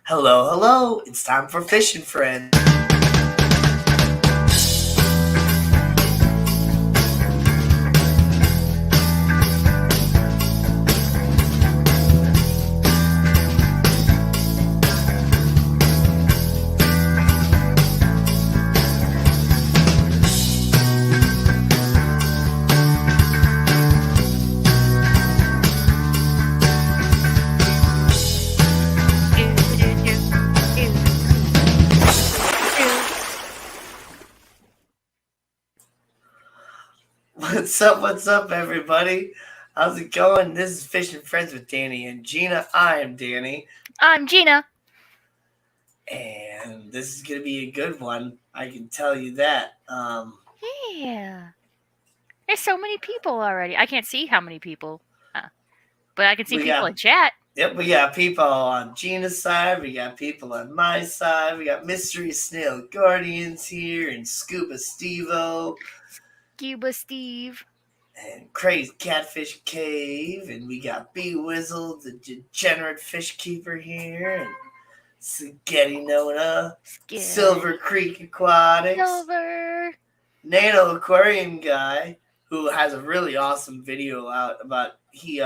Hello, hello. It's time for Fishing Friends. What's up, everybody? How's it going? This is Fishing Friends with Danny and Gina. I am Danny. I'm Gina. And this is going to be a good one. I can tell you that. Yeah. There's so many people already. I can't see how many people, but I can see people in chat. Yep, we got people on Gina's side. We got people on my side. We got Mystery Snail Guardians here and Scuba Stevo. Scuba Steve. And Crazy Catfish Cave. And we got B Wizzle, the degenerate fish keeper here. And Spaghetti Nona. Silver Creek Aquatics. Silver. Nano Aquarium Guy, who has a really awesome video out about he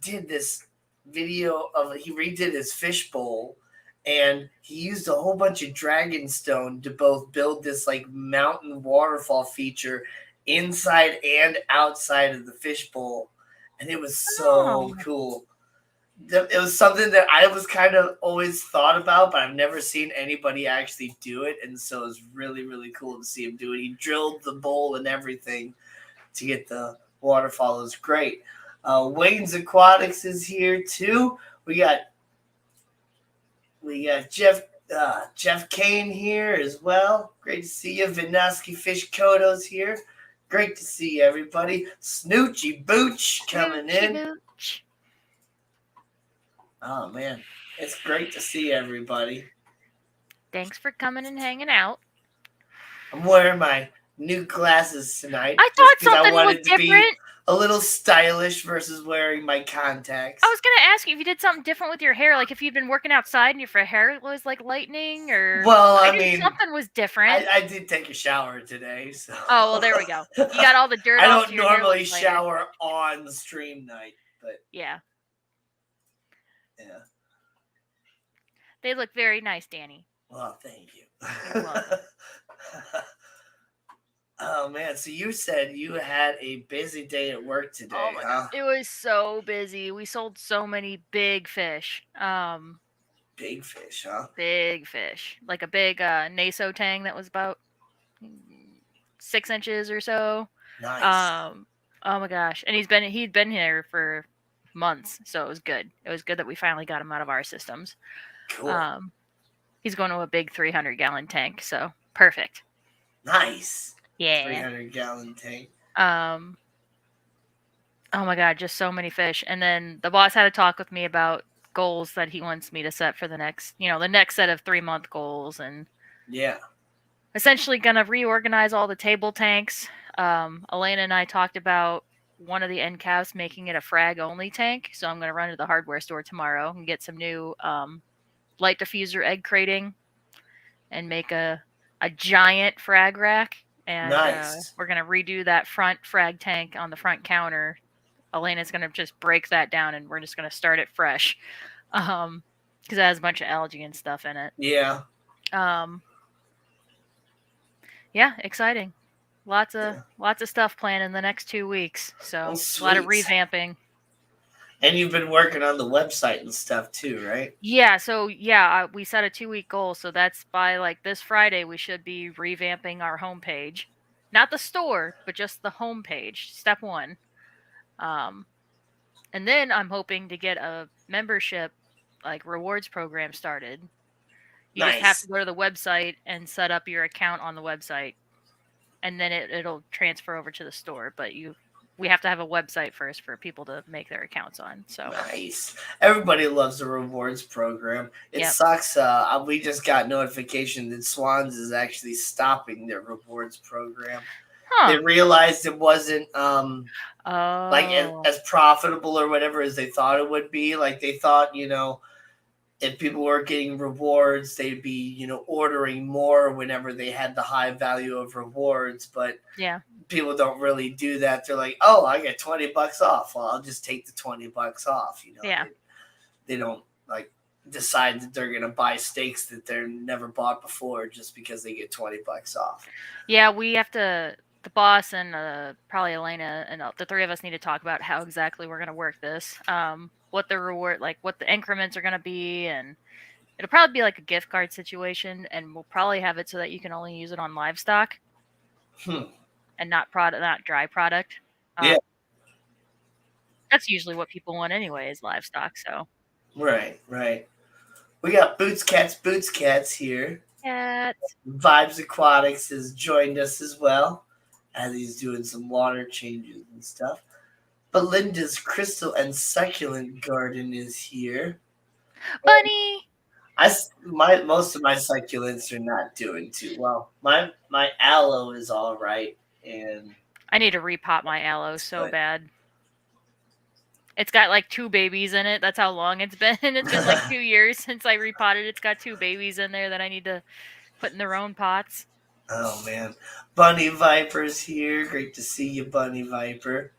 did this video of he redid his fish bowl, and he used a whole bunch of dragonstone to both build this like mountain waterfall feature inside and outside of the fish bowl, and it was so cool. It was something that I was kind of always thought about, but I've never seen anybody actually do it, and so it was really, really cool to see him do it. He drilled the bowl and everything to get the waterfall. It was great. Wayne's Aquatics is here too. We got Jeff Kane here as well. Great to see you. Vinaski Fish Koto's here. Great to see everybody. Snoochie Booch coming in. Booch. Oh, man. It's great to see everybody. Thanks for coming and hanging out. I'm wearing my new glasses tonight. I thought something was different. To be a little stylish versus wearing my contacts. I was going to ask you if you did something different with your hair, like if you'd been working outside and your hair was like lightning, or... Well, I mean... something was different. I did take a shower today, so... Oh, well, there we go. You got all the dirt off. I don't normally shower on the stream night, but... Yeah. Yeah. They look very nice, Danny. Well, thank you. You're welcome. Oh, man. So you said you had a busy day at work today, oh my God. It was so busy. We sold so many big fish. Big fish, huh? Big fish. Like a big Naso tang that was about 6 inches or so. Nice. Oh my gosh. And he'd been here for months, so it was good. It was good that we finally got him out of our systems. Cool. He's going to a big 300-gallon tank, so perfect. Nice. Yeah. 300-gallon tank. Oh my God, just so many fish. And then the boss had a talk with me about goals that he wants me to set for the next set of 3-month goals, and essentially gonna reorganize all the table tanks. Elena and I talked about one of the end caps making it a frag only tank, so I'm gonna run to the hardware store tomorrow and get some new light diffuser egg crating and make a giant frag rack. And nice. We're going to redo that front frag tank on the front counter. Elena's going to just break that down, and we're just going to start it fresh. Because it has a bunch of algae and stuff in it. Yeah. Yeah, exciting. Lots of stuff planned in the next 2 weeks. So a lot of revamping. And you've been working on the website and stuff too, right? Yeah. So we set a 2-week goal. So that's by like this Friday, we should be revamping our homepage, not the store, but just the homepage. Step 1. And then I'm hoping to get a membership, like rewards program started. You just have to go to the website and set up your account on the website, and then it'll transfer over to the store. But we have to have a website first for people to make their accounts on. So nice. Everybody loves the rewards program. It sucks. We just got notification that Swans is actually stopping their rewards program. Huh. They realized it wasn't like as profitable or whatever as they thought it would be. Like they thought, if people were getting rewards, they'd be, ordering more whenever they had the high value of rewards. But Yeah. people don't really do that. They're like, oh, I get $20 off. Well, I'll just take the $20 off. Yeah. They don't like decide that they're gonna buy steaks that they're never bought before just because they get $20 off. Yeah, we have to. The boss and probably Elena and the three of us need to talk about how exactly we're going to work this. What the reward, like what the increments are going to be, and it'll probably be like a gift card situation, and we'll probably have it so that you can only use it on livestock and not dry product. Yeah. That's usually what people want anyway, is livestock. So Right. We got Boots Cats here. cats. Vibes Aquatics has joined us as well, as he's doing some water changes and stuff. Belinda's Crystal and Succulent Garden is here. Bunny. Most of my succulents are not doing too well. My aloe is all right, and I need to repot my aloe so but- bad. It's got like 2 babies in it. That's how long it's been. It's been like 2 years since I repotted. It's got 2 babies in there that I need to put in their own pots. Oh man, Bunny Viper's here. Great to see you, Bunny Viper.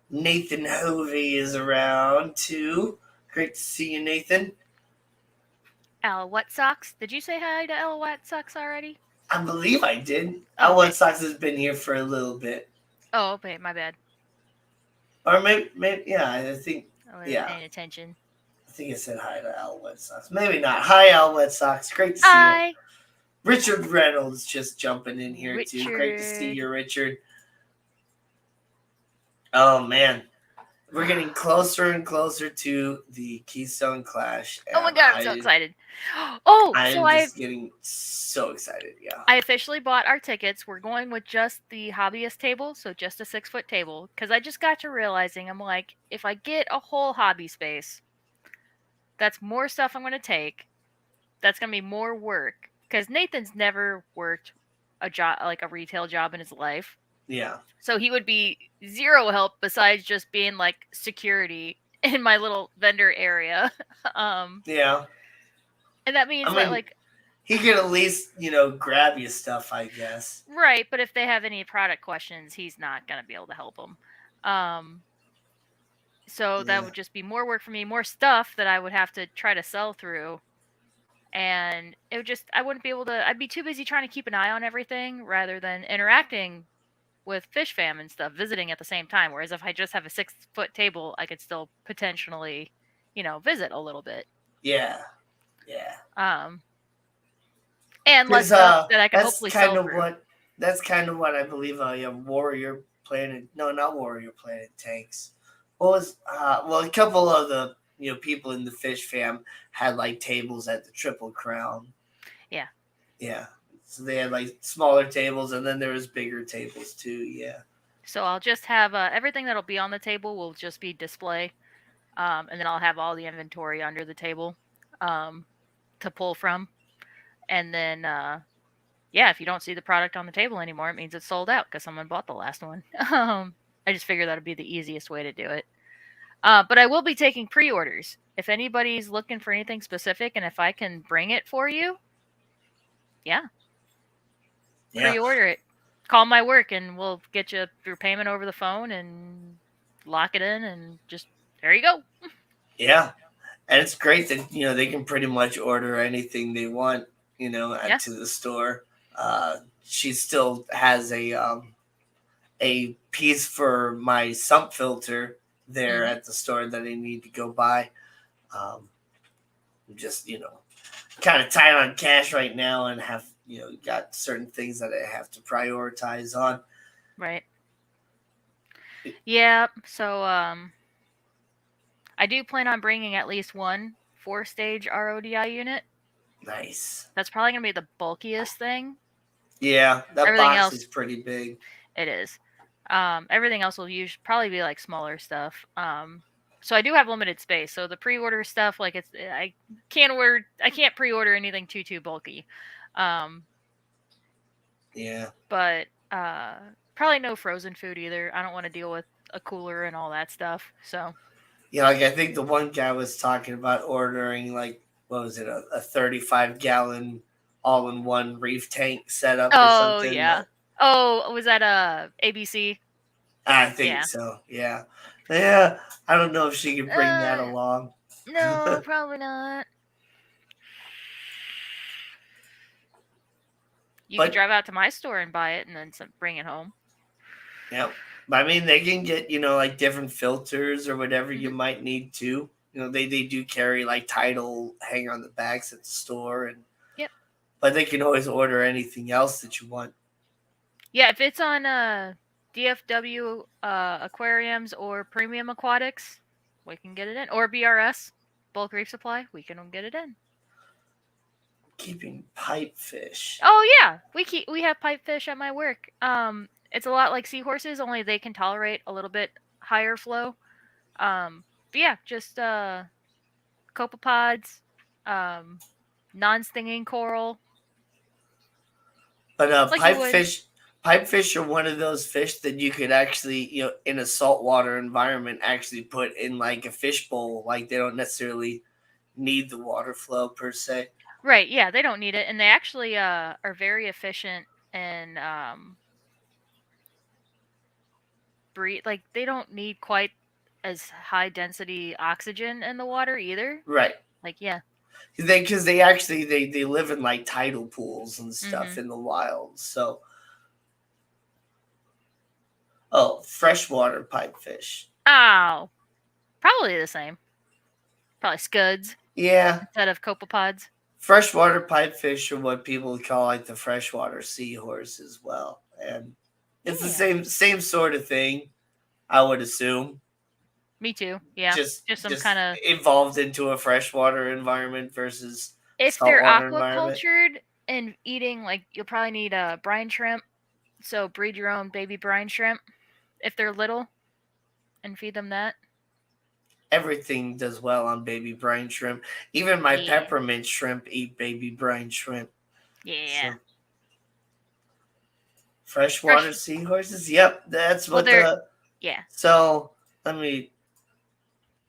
Nathan Hovey is around too. Great to see you, Nathan. Al Wet Socks. Did you say hi to Al Wet Socks already? I believe I did. Oh, Wet Sox has been here for a little bit. Oh, okay, my bad. Or maybe yeah, I think. I wasn't paying attention. I think I said hi to Al Wet Sox. Maybe not. Hi, Al Wet Sox. Great to see you. Richard Reynolds just jumping in here too. Great to see you, Richard. Oh man, we're getting closer and closer to the Keystone Clash. Oh my god, I'm so excited. Oh, I'm getting so excited. Yeah. I officially bought our tickets. We're going with just the hobbyist table, so just a 6-foot table. Because I just got to realizing, I'm like, if I get a whole hobby space, that's more stuff I'm going to take. That's going to be more work. Because Nathan's never worked a job, like a retail job in his life. Yeah. So he would be zero help besides just being like security in my little vendor area. Yeah. And that means that like he could at least, grab you stuff, I guess. Right, but if they have any product questions, he's not going to be able to help them. So that would just be more work for me, more stuff that I would have to try to sell through. And it would I wouldn't be able to, I'd be too busy trying to keep an eye on everything rather than interacting with Fish Fam and stuff, visiting at the same time. Whereas if I just have a 6-foot table, I could still potentially, visit a little bit. Yeah. And less stuff that I could hopefully sell through. That's kind of what I believe Warrior Planet, no, not Warrior Planet Tanks. What was, a couple of the, people in the Fish Fam had like tables at the Triple Crown. Yeah. Yeah. So they had like smaller tables, and then there was bigger tables too. Yeah. So I'll just have everything that'll be on the table will just be display, and then I'll have all the inventory under the table to pull from. And then, if you don't see the product on the table anymore, it means it's sold out because someone bought the last one. I just figured that would be the easiest way to do it. But I will be taking pre-orders. If anybody's looking for anything specific, and if I can bring it for you, pre-order it. Call my work, and we'll get you your payment over the phone and lock it in, and just there you go. Yeah, and it's great that they can pretty much order anything they want, to the store. She still has a piece for my sump filter there at the store that I need to go buy. I'm just kind of tight on cash right now, and have got certain things that I have to prioritize on. Right. Yeah. So I do plan on bringing at least one 4-stage RODI unit. Nice. That's probably gonna be the bulkiest thing. Yeah, that box is pretty big. It is. Everything else will probably be like smaller stuff. So I do have limited space. So the pre-order stuff, like I can't pre-order anything too bulky. Yeah. But probably no frozen food either. I don't want to deal with a cooler and all that stuff. So. like I think the one guy was talking about ordering like what was it, a 35-gallon all-in-one reef tank setup or Oh something. yeah. But Oh, was that ABC? I think Yeah. so. Yeah. Yeah. I don't know if she could bring that along. No, probably not. You could But drive out to my store and buy it and then bring it home. yeah, but I mean they can get like different filters or whatever you Mm-hmm. might need to. They do carry like Tidal hang on the backs at the store, and Yep. but they can always order anything else that you want. Yeah, if it's on DFW aquariums or Premium Aquatics, we can get it in. Or BRS, Bulk Reef Supply, we can get it in. Keeping pipefish. Oh yeah, we have pipefish at my work. It's a lot like seahorses, only they can tolerate a little bit higher flow. But yeah, just copepods, non-stinging coral, But like you would. pipefish are one of those fish that you could actually, in a saltwater environment, actually put in like a fish bowl. Like they don't necessarily need the water flow per se. Right, yeah, they don't need it, and they actually are very efficient and breathe. Like they don't need quite as high density oxygen in the water either. Right. Like yeah. Because they actually they live in like tidal pools and stuff Mm-hmm. in the wild. So oh, freshwater pipefish. Oh, probably the same. Probably scuds Yeah. instead of copepods. Freshwater pipefish are what people call like the freshwater seahorse as well. And it's the Yeah. same sort of thing, I would assume. Me too. Yeah. Just Some kind of. evolved into a freshwater environment versus If they're saltwater environment. aquacultured and eating, like, you'll probably need a brine shrimp. So breed your own baby brine shrimp if they're little and feed them that. Everything does well on baby brine shrimp. Even my Yeah. peppermint shrimp eat baby brine shrimp. Yeah. So freshwater Fresh. seahorses. Yep, that's Well, what they're. the. Yeah. So let me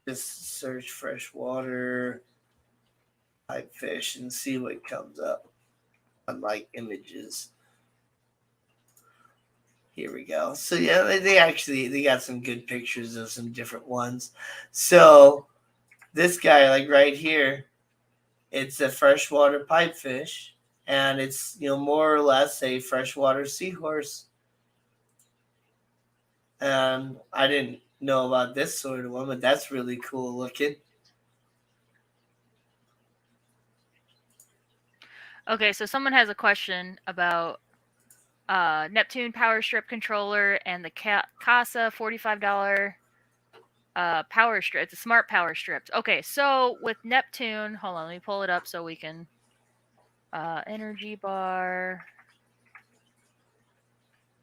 just search freshwater pipefish and see what comes up on like images. Here we go. So yeah, they got some good pictures of some different ones. So this guy, like right here, it's a freshwater pipefish, and it's more or less a freshwater seahorse. And I didn't know about this sort of one, but that's really cool looking. Okay, so someone has a question about Neptune Power Strip controller and the Casa $45 power strip, the smart power strips. Okay, so with Neptune, hold on, let me pull it up so we can energy bar.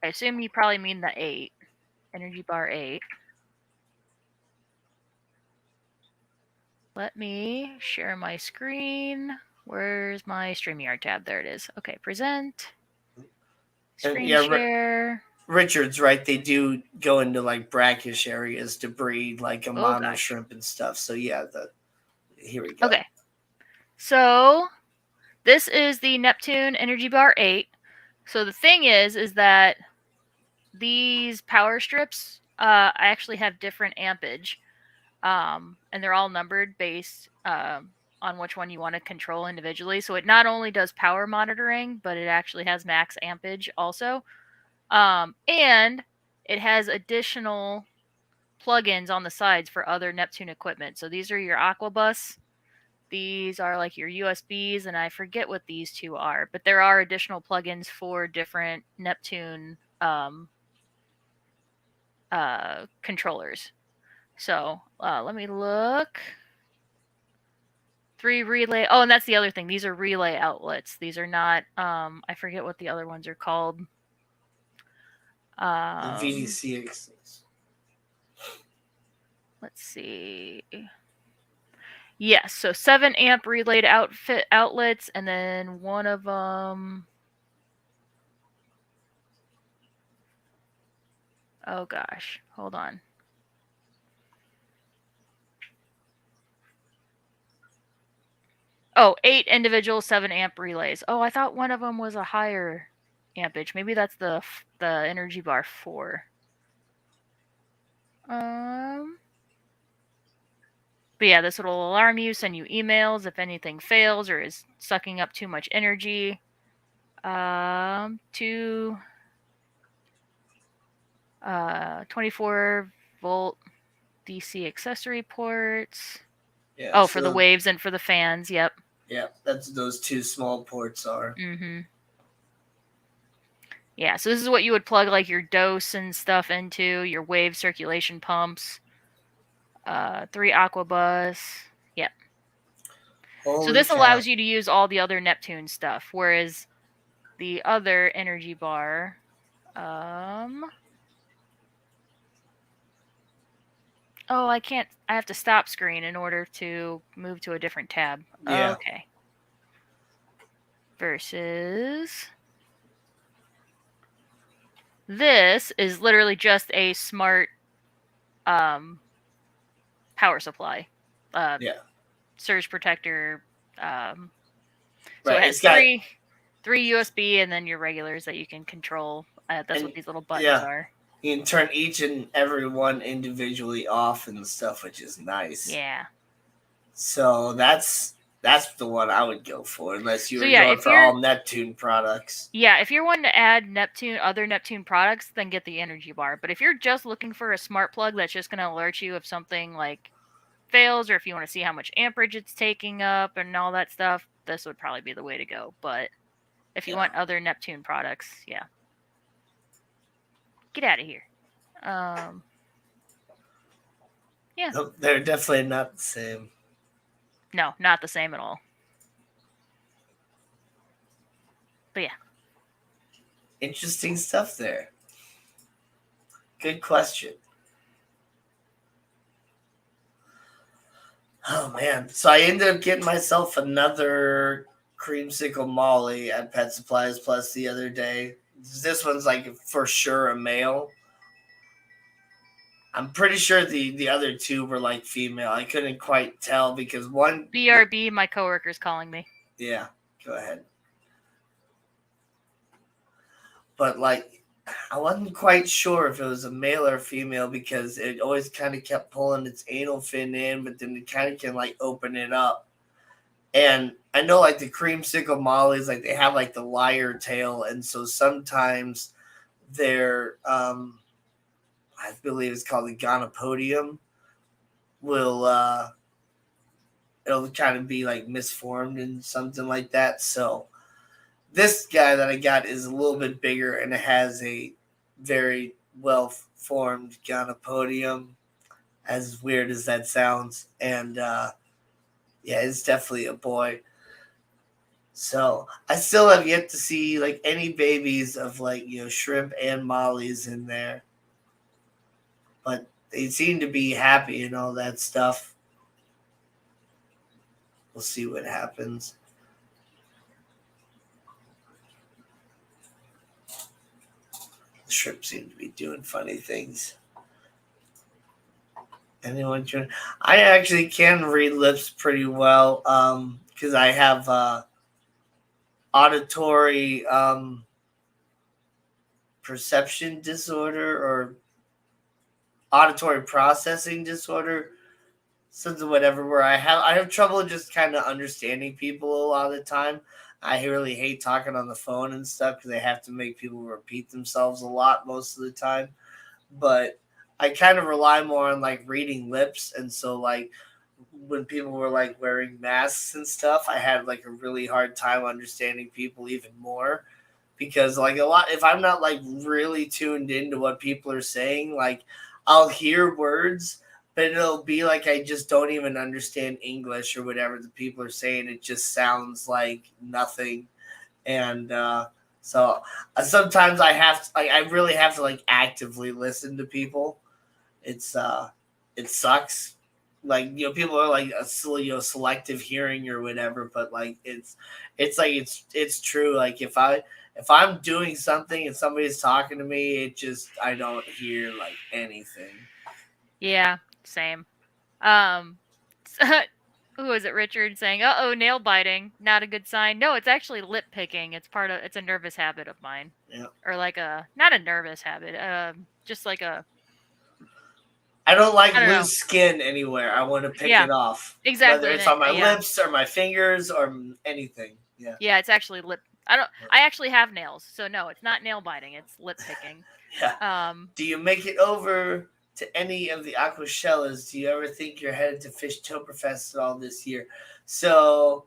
I assume you probably mean the 8. Energy bar 8. Let me share my screen. Where's my StreamYard tab? There it is. Okay, present. Screen share. Richard's right. They do go into like brackish areas to breed like a mono shrimp and stuff. So yeah, here we go. Okay. So this is the Neptune Energy Bar 8. So the thing is that these power strips actually have different ampage, and they're all numbered based on which one you want to control individually. So it not only does power monitoring, but it actually has max ampage also, and it has additional plugins on the sides for other Neptune equipment. So these are your Aquabus. These are like your USBs, and I forget what these two are, but there are additional plugins for different Neptune controllers. So let me look. 3 relay. Oh, and that's the other thing. These are relay outlets. These are not. I forget what the other ones are called. VDC. Let's see. Yes, so 7 amp relayed outlets, and then one of them. Oh gosh, hold on. Oh, 8 individual 7 amp relays. Oh, I thought one of them was a higher ampage. Maybe that's the energy bar 4. But yeah, this will alarm you, send you emails if anything fails or is sucking up too much energy. 2 24-volt DC accessory ports. Yeah, oh, so for the waves and for the fans. Yep. Yeah, that's those 2 small ports are. Mm-hmm. Yeah, so this is what you would plug like your dose and stuff into, your wave circulation pumps. 3 aqua bus. Yep. Holy so this cow. Allows you to use all the other Neptune stuff, whereas the other energy bar, oh, I can't. I have to stop screen in order to move to a different tab. Yeah. Okay. Versus this is literally just a smart power supply. Yeah. Surge protector. So right, it has three USB and then your regulars that you can control. That's what these little buttons are. You can turn each and every one individually off and stuff, which is nice. Yeah. So that's the one I would go for, unless you were going for all Neptune products. Yeah, if you're wanting to add other Neptune products, then get the energy bar. But if you're just looking for a smart plug that's just going to alert you if something like fails, or if you want to see how much amperage it's taking up and all that stuff, this would probably be the way to go. But if you want other Neptune products, yeah. Get out of here. Yeah. Nope, they're definitely not the same. No, not the same at all. But yeah. Interesting stuff there. Good question. Oh, man. So I ended up getting myself another creamsicle Molly at Pet Supplies Plus the other day. This one's like for sure a male. I'm pretty sure the other 2 were like female. I couldn't quite tell because one... BRB, my coworker's calling me. Yeah, go ahead. But like, I wasn't quite sure if it was a male or female because it always kind of kept pulling its anal fin in, but then it kind of can like open it up. And I know like the creamsicle mollies, like they have like the lyre tail, and so sometimes they're I believe it's called the gonopodium, will it'll kind of be like misformed and something like that. So this guy that I got is a little bit bigger and it has a very well formed gonopodium, as weird as that sounds. And yeah, it's definitely a boy. So I still have yet to see like any babies of like, shrimp and mollies in there. But they seem to be happy and all that stuff. We'll see what happens. The shrimp seem to be doing funny things. Anyone trying? I actually can read lips pretty well because I have auditory perception disorder or auditory processing disorder, something whatever, where I have trouble just kind of understanding people a lot of the time. I really hate talking on the phone and stuff because I have to make people repeat themselves a lot most of the time. But I kind of rely more on like reading lips, and so like when people were like wearing masks and stuff, I had like a really hard time understanding people even more. Because like a lot, if I'm not like really tuned into what people are saying, like I'll hear words, but it'll be like I just don't even understand English or whatever the people are saying. It just sounds like nothing. And so sometimes I really have to like actively listen to people. It sucks. Like, people are like selective hearing or whatever, but like it's true. Like if I'm doing something and somebody's talking to me, I don't hear like anything. Yeah, same. who was it, Richard, saying, "Uh-oh, nail biting, not a good sign." No, it's actually lip picking. It's a nervous habit of mine. Yeah. Or like not a nervous habit, just like I don't like I don't know. loose skin anywhere. I want to pick Yeah, it off, whether exactly. it's on my Yeah. lips or my fingers or anything. Yeah. Yeah, it's actually lip. I actually have nails, so no, it's not nail biting. It's lip picking. Yeah. Do you make it over to any of the Aquashellas? Do you ever think you're headed to Fishtoberfest at all this year? So,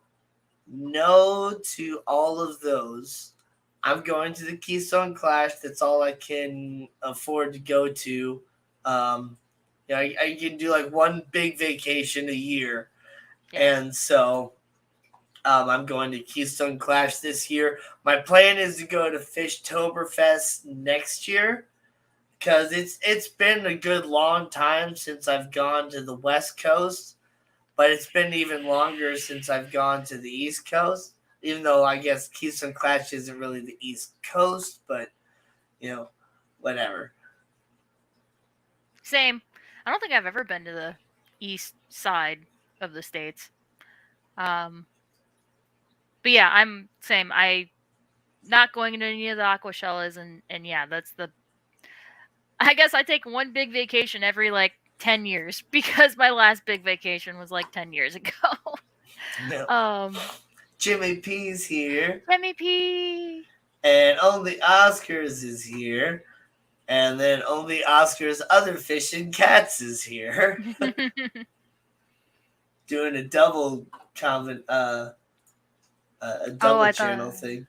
no to all of those. I'm going to the Keystone Clash. That's all I can afford to go to. I can do like one big vacation a year. Yeah. And so I'm going to Keystone Clash this year. My plan is to go to Fishtoberfest next year because it's been a good long time since I've gone to the West Coast, but it's been even longer since I've gone to the East Coast. Even though I guess Keystone Clash isn't really the East Coast, but whatever. Same. I don't think I've ever been to the east side of the states. But yeah, I'm same. I not going to any of the Aquashellas, and yeah, that's the. I guess I take one big vacation every like 10 years because my last big vacation was like 10 years ago. No. Jimmy P's here. Jimmy P. And only Oscars is here. And then only Oscar's other fish and cats is here. Doing a double a double channel thing.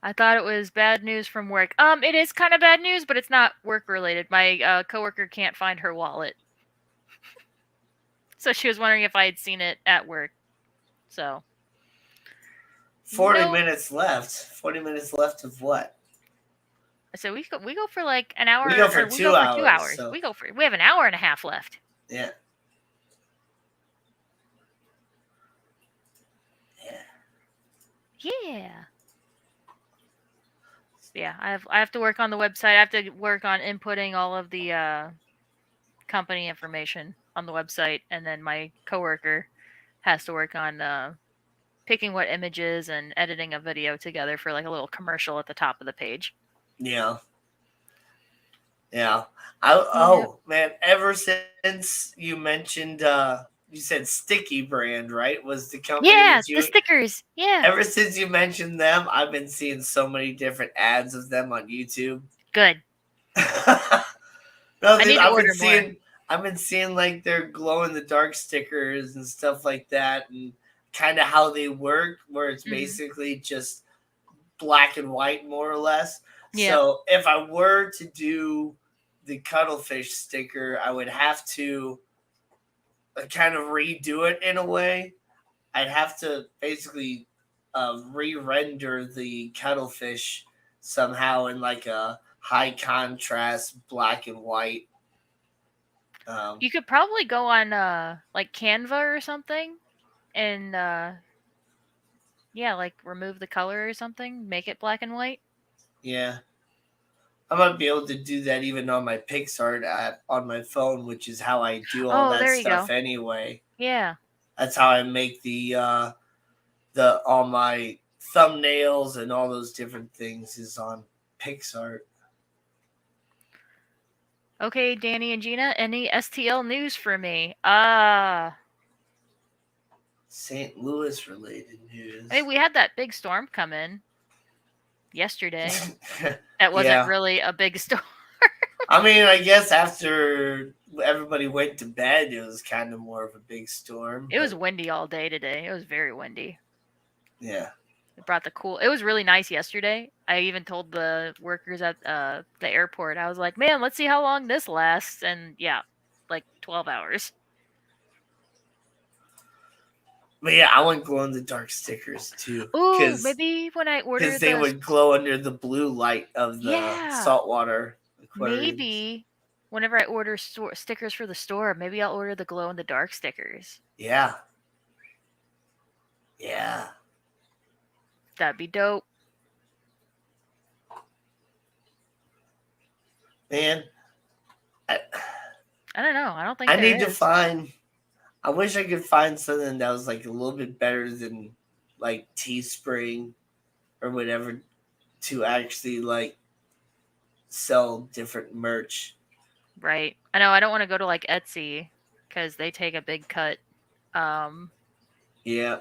I thought it was bad news from work. It is kind of bad news, but it's not work related. My coworker can't find her wallet. So she was wondering if I had seen it at work. So 40 minutes left. 40 minutes left of what? So we go for like an hour. We go for 2 hours. 2 hours. So. We have an hour and a half left. Yeah. Yeah. Yeah, I have to work on the website. I have to work on inputting all of the company information on the website, and then my coworker has to work on picking what images and editing a video together for like a little commercial at the top of the page. Yeah. Yeah. Oh man, ever since you mentioned you said Sticky Brand, right? Was the company? Yeah, the stickers. Yeah. Ever since you mentioned them, I've been seeing so many different ads of them on YouTube. Good. No, dude, I've been seeing like their glow in the dark stickers and stuff like that, and kind of how they work, where it's basically just black and white, more or less. Yeah. So if I were to do the cuttlefish sticker, I would have to kind of redo it in a way. I'd have to basically re-render the cuttlefish somehow in like a high contrast black and white. You could probably go on like Canva or something, and like remove the color or something, make it black and white. Yeah. I might be able to do that even on my PixArt app on my phone, which is how I do all that stuff anyway. Yeah. That's how I make the all my thumbnails and all those different things is on PixArt. Okay, Danny and Gina, any STL news for me? St. Louis related news. I mean, we had that big storm come in yesterday. That wasn't really a big storm. I mean, I guess after everybody went to bed, it was kind of more of a big storm. It was windy all day today. It was very windy. Yeah. It brought the cool. It was really nice yesterday. I even told the workers at the airport, I was like, man, let's see how long this lasts. And yeah, like 12 hours. But yeah, I want glow in the dark stickers too. Ooh, maybe when I order, because they would glow under the blue light of the saltwater aquariums. Maybe whenever I order stickers for the store, maybe I'll order the glow in the dark stickers. Yeah. Yeah. That'd be dope. Man, I don't know. I don't think I need to find I wish I could find something that was like a little bit better than like Teespring or whatever to actually like sell different merch. Right. I know I don't want to go to like Etsy because they take a big cut. Yeah.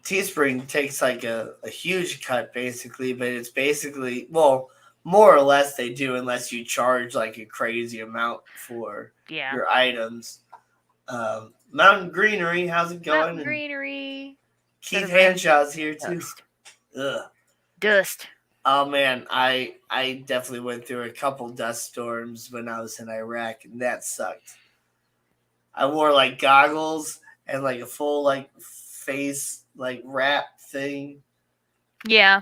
Teespring takes like a huge cut basically, but it's basically, well, more or less they do unless you charge like a crazy amount for Yeah. your items. Mountain Greenery, how's it going? Mountain Greenery. Keith Hanshaw's here too. Dust. Ugh. Dust. Oh man, I definitely went through a couple dust storms when I was in Iraq, and that sucked. I wore like goggles and like a full like face like wrap thing. Yeah.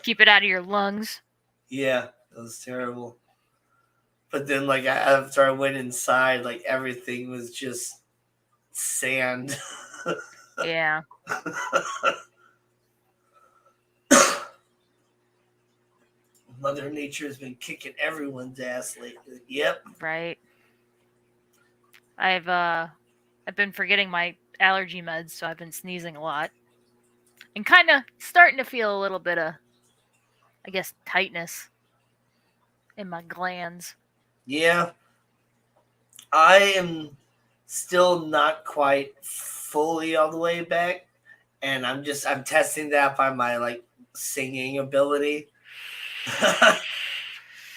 Keep it out of your lungs. Yeah, it was terrible. But then like after I went inside, like everything was just sand. Yeah. Mother Nature has been kicking everyone's ass lately. Yep. Right. I've been forgetting my allergy meds, so I've been sneezing a lot. And kind of starting to feel a little bit of, I guess, tightness in my glands. Yeah. I am still not quite fully all the way back, and I'm testing that by my like singing ability.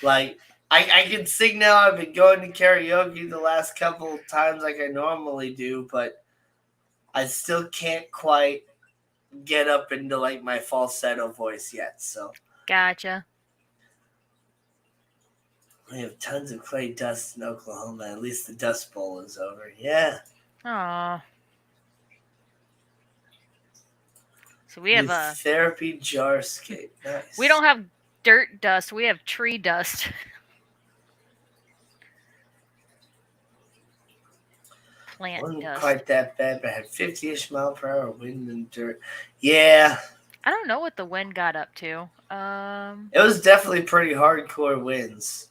Like I can sing now. I've been going to karaoke the last couple of times like I normally do, but I still can't quite get up into like my falsetto voice yet. So Gotcha. we have tons of clay dust in Oklahoma. At least the Dust Bowl is over. Yeah. Aw. So we have a therapy jarscape. Nice. We don't have dirt dust. We have tree dust. Plant Wasn't dust. quite that bad, but I had 50-ish mile per hour wind and dirt. Yeah. I don't know what the wind got up to. It was definitely pretty hardcore winds.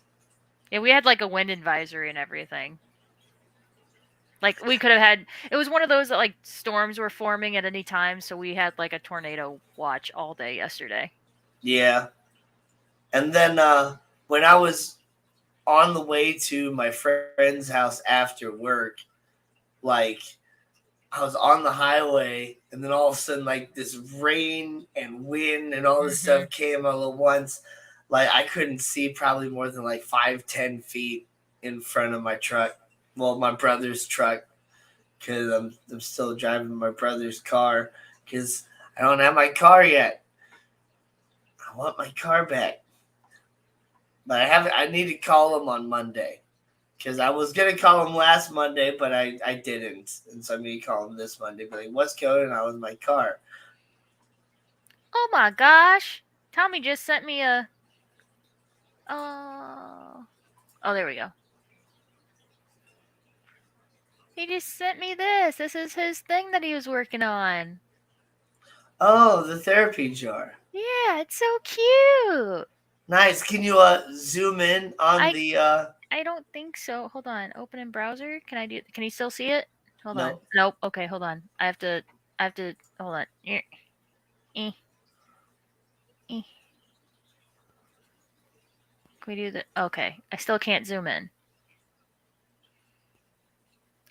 Yeah, we had like a wind advisory and everything. Like we could have had. It was one of those that like storms were forming at any time, so we had like a tornado watch all day yesterday. Yeah. And then when I was on the way to my friend's house after work, like I was on the highway, and then all of a sudden, like this rain and wind and all this stuff came all at once. Like I couldn't see probably more than like 5-10 feet in front of my truck. Well, my brother's truck, because I'm still driving my brother's car because I don't have my car yet. I want my car back, but I need to call him on Monday. Because I was going to call him last Monday, but I didn't. And so I'm going to call him this Monday. But like, what's going on with my car? Oh my gosh. Tommy just sent me a... Oh, there we go. He just sent me this. This is his thing that he was working on. Oh, the therapy jar. Yeah, it's so cute. Nice. Can you zoom in on the... I don't think so. Hold on. Open in browser. Can you still see it? Hold on. No. Nope. Okay, hold on. I have to hold on. Can we do that? Okay. I still can't zoom in.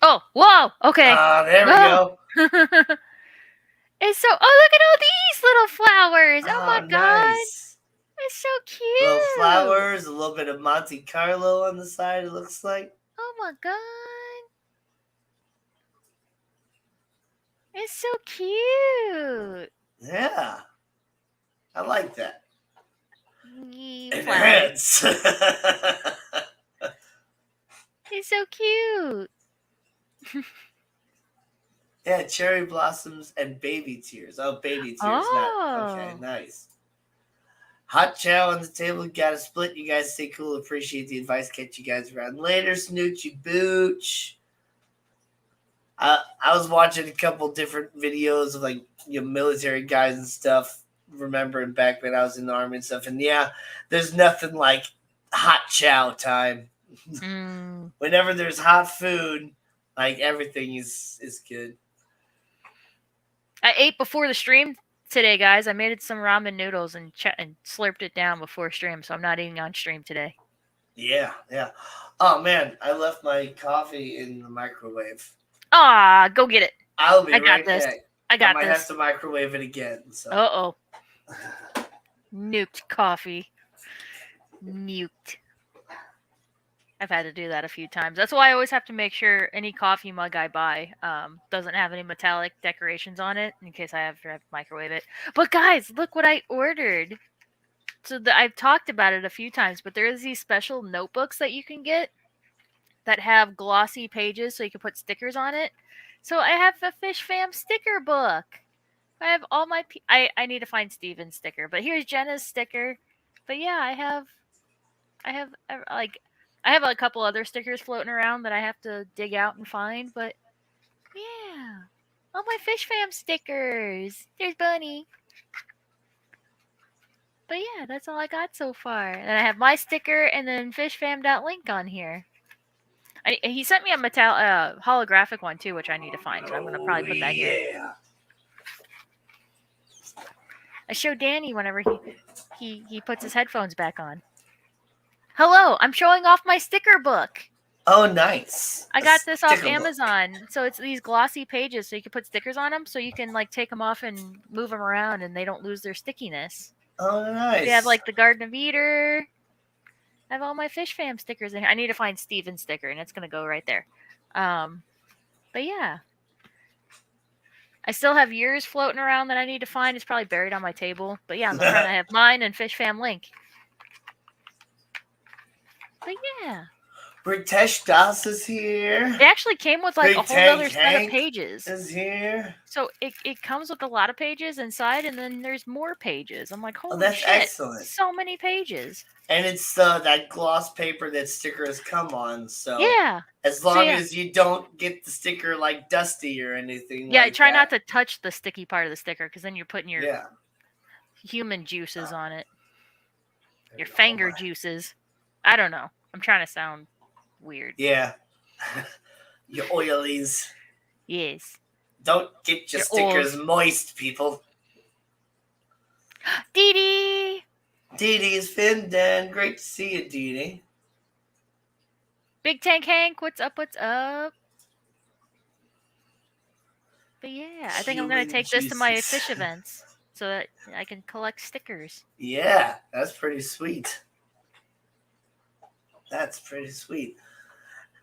Oh, whoa. Okay. There we go. It's so... Oh, look at all these little flowers. Oh my god. Nice. It's so cute. Little flowers, a little bit of Monte Carlo on the side, it looks like. Oh my god. It's so cute. Yeah. I like that. Enhance. It's so cute. Yeah, cherry blossoms and baby tears. Oh, baby tears. Oh. Okay, nice. Hot chow on the table. Got a split. You guys stay cool. Appreciate the advice. Catch you guys around later. Snoochie booch. I was watching a couple different videos of like military guys and stuff. Remembering back when I was in the army and stuff. And yeah, there's nothing like hot chow time. Whenever there's hot food, Like everything is good. I ate before the stream today, guys. I made some ramen noodles and slurped it down before stream, so I'm not eating on stream today. Yeah. Oh man, I left my coffee in the microwave. Ah, go get it. I'll be right back. I got might this. have to microwave it again. So. Uh-oh. Nuked coffee. Nuked. I've had to do that a few times. That's why I always have to make sure any coffee mug I buy doesn't have any metallic decorations on it in case I have to microwave it. But guys, look what I ordered. So I've talked about it a few times, but there's these special notebooks that you can get that have glossy pages so you can put stickers on it. So I have the Fish Fam sticker book. I have all my... I need to find Steven's sticker, but here's Jenna's sticker. But yeah, I have a couple other stickers floating around that I have to dig out and find, but yeah. All my Fish Fam stickers. There's Bunny. But yeah, that's all I got so far. And I have my sticker and then fishfam.link on here. He sent me a holographic one too, which I need to find, so I'm going to probably put that here. I show Danny whenever he puts his headphones back on. Hello, I'm showing off my sticker book. Oh, nice. I got this off Amazon. So it's these glossy pages so you can put stickers on them so you can like take them off and move them around and they don't lose their stickiness. Oh, nice. We have like the Garden of Eden. I have all my Fish Fam stickers in here. I need to find Steven's sticker and it's going to go right there. But yeah. I still have yours floating around that I need to find. It's probably buried on my table. But yeah, I'm trying to have mine and Fish Fam link. But yeah. Ritesh Das is here. It actually came with like a whole other set of pages. Is here. So it comes with a lot of pages inside, and then there's more pages. I'm like, holy that's shit! Excellent. So many pages. And it's that gloss paper that stickers come on. So yeah, as long as you don't get the sticker like dusty or anything. Yeah, like try that. not to touch the sticky part of the sticker because then you're putting your human juices on it. Your finger juices. I don't know. I'm trying to sound weird. Yeah. Your oilies. Yes. Don't get your stickers moist, people. Dee Dee! Dee Dee's Findan. Great to see you, Dee Dee. Big Tank Hank, what's up? What's up? But yeah, I think I'm going to take this to my fish events so that I can collect stickers. Yeah, that's pretty sweet. That's pretty sweet.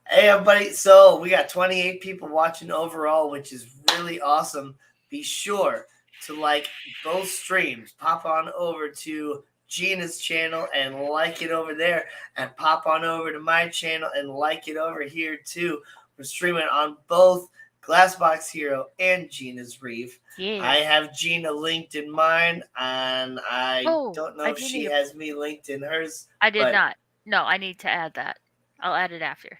Hey, everybody. So we got 28 people watching overall, which is really awesome. Be sure to like both streams. Pop on over to Gina's channel and like it over there. And pop on over to my channel and like it over here, too. We're streaming on both Glassbox Hero and Gina's Reef. Yeah. I have Gina linked in mine, and I don't know if she has me linked in hers. I did not. No, I need to add that. I'll add it after.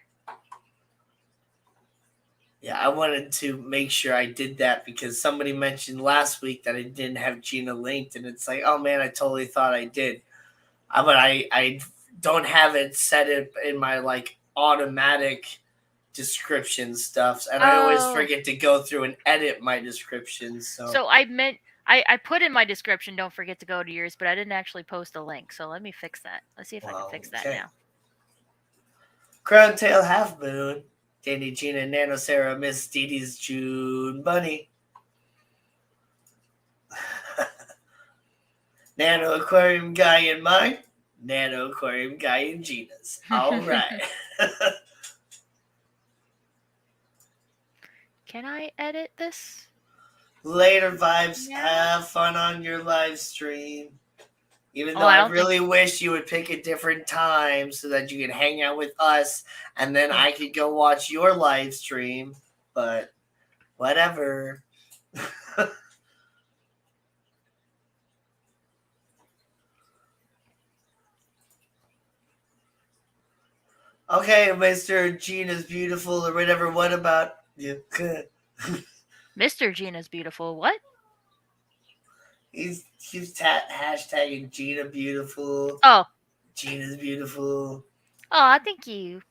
Yeah, I wanted to make sure I did that because somebody mentioned last week that I didn't have Gina linked, and it's like, oh man, I totally thought I did. But I don't have it set in my like automatic description stuff, and I always forget to go through and edit my descriptions. So I meant I put in my description, don't forget to go to yours, but I didn't actually post a link. So let me fix that. Let's see if I can fix that now. Crown Tail Half Moon, Danny, Gina, Nano, Sarah, Miss Dee Dee's June Bunny. Nano Aquarium Guy in mine, Nano Aquarium Guy in Gina's. All right. Can I edit this? Later, Vibes. Yeah. Have fun on your live stream. Even though I really wish you would pick a different time so that you could hang out with us and then I could go watch your live stream. But whatever. Okay, Mr. Gina's beautiful or whatever. What about you? Mr. Gina's beautiful. What? He's hashtagging Gina beautiful. Oh. Gina's beautiful. Oh, thank you.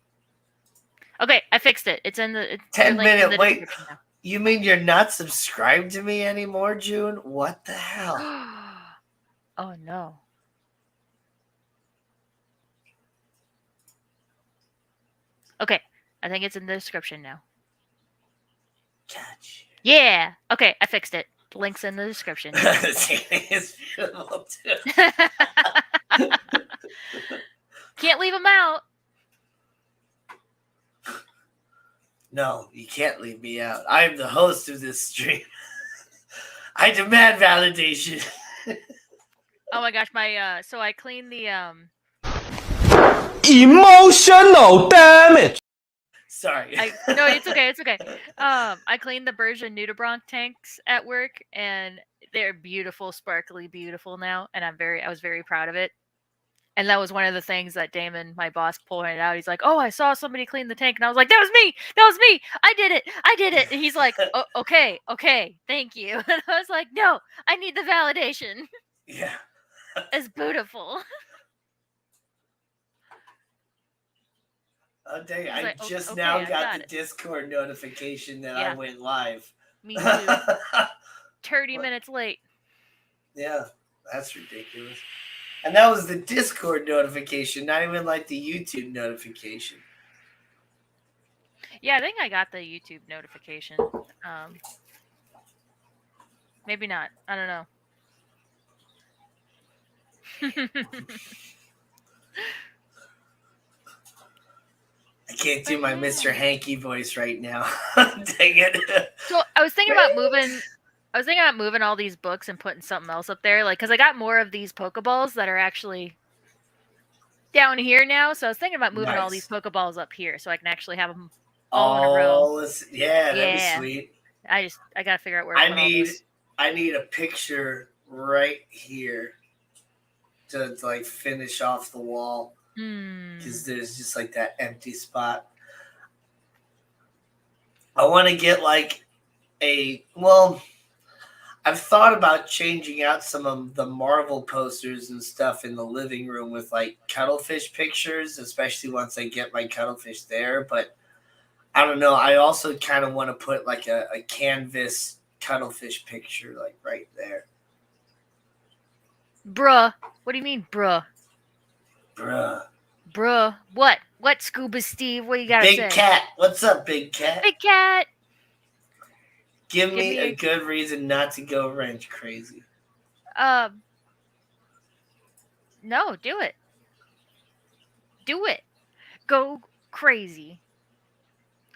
Okay, I fixed it. It's in the 10-minute wait. description now. You mean you're not subscribed to me anymore, June? What the hell? Oh no. Okay, I think it's in the description now. Gotcha. Yeah. Okay, I fixed it. The link's in the description. It's beautiful too. Can't leave them out. No, you can't leave me out. I am the host of this stream. I demand validation. Oh my gosh, my so I cleaned the emotional damage. Sorry. No, it's okay. It's okay. I cleaned the Bergen Nudibranch tanks at work, and they're beautiful, sparkly, beautiful now, and I was very proud of it. And that was one of the things that Damon, my boss, pointed out. He's like, "Oh, I saw somebody clean the tank," and I was like, "That was me! That was me! I did it! I did it!" And he's like, "Oh, okay, thank you." And I was like, "No, I need the validation." Yeah. It's beautiful. Oh dang! I like, just okay, now I got the it. Discord notification that Yeah. I went live. Me too. 30 minutes late. Yeah, that's ridiculous. And that was the Discord notification, not even like the YouTube notification. Yeah, I think I got the YouTube notification. Maybe not. I don't know. I can't do my Mr. Hanky voice right now. Dang it. So I was thinking about moving all these books and putting something else up there, like, because I got more of these Pokeballs that are actually down here now. So I was thinking about moving all these Pokeballs up here so I can actually have them all in a row. Yeah, that'd be sweet. I gotta figure out where to put all this. I need a picture right here to like finish off the wall. Because there's just like that empty spot. I want to get like I've thought about changing out some of the Marvel posters and stuff in the living room with like cuttlefish pictures, especially once I get my cuttlefish there. But I don't know. I also kind of want to put like a canvas cuttlefish picture like right there. Bruh. What do you mean, bruh? Bruh. What? What, Scuba Steve? What you gotta say? Big Cat. What's up, Big Cat? Big Cat. Give me a good reason not to go wrench crazy. No, do it. Do it. Go crazy.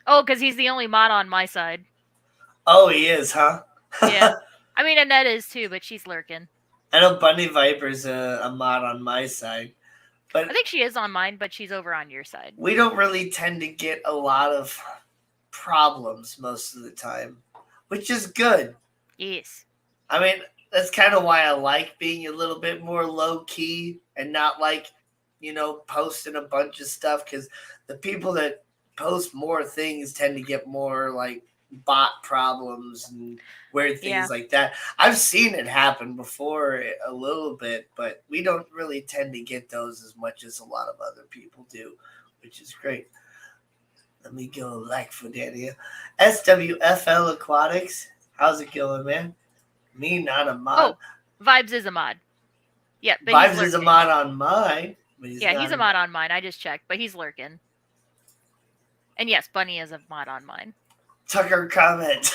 Oh, because he's the only mod on my side. Oh, he is, huh? Yeah. I mean, Annette is too, but she's lurking. I know Bunny Viper's a mod on my side. But I think she is on mine, but she's over on your side. We don't really tend to get a lot of problems most of the time, which is good. Yes. I mean, that's kind of why I like being a little bit more low-key and not like, posting a bunch of stuff, because the people that post more things tend to get more like bot problems and weird things like that. I've seen it happen before a little bit, but we don't really tend to get those as much as a lot of other people do, which is great. Let me go like for Dania. SWFL Aquatics. How's it going, man? Me, not a mod. Oh, Vibes is a mod. Yeah, but Vibes is a mod on mine. He's a mod on mine. I just checked, but he's lurking. And yes, Bunny is a mod on mine. Tucker comment.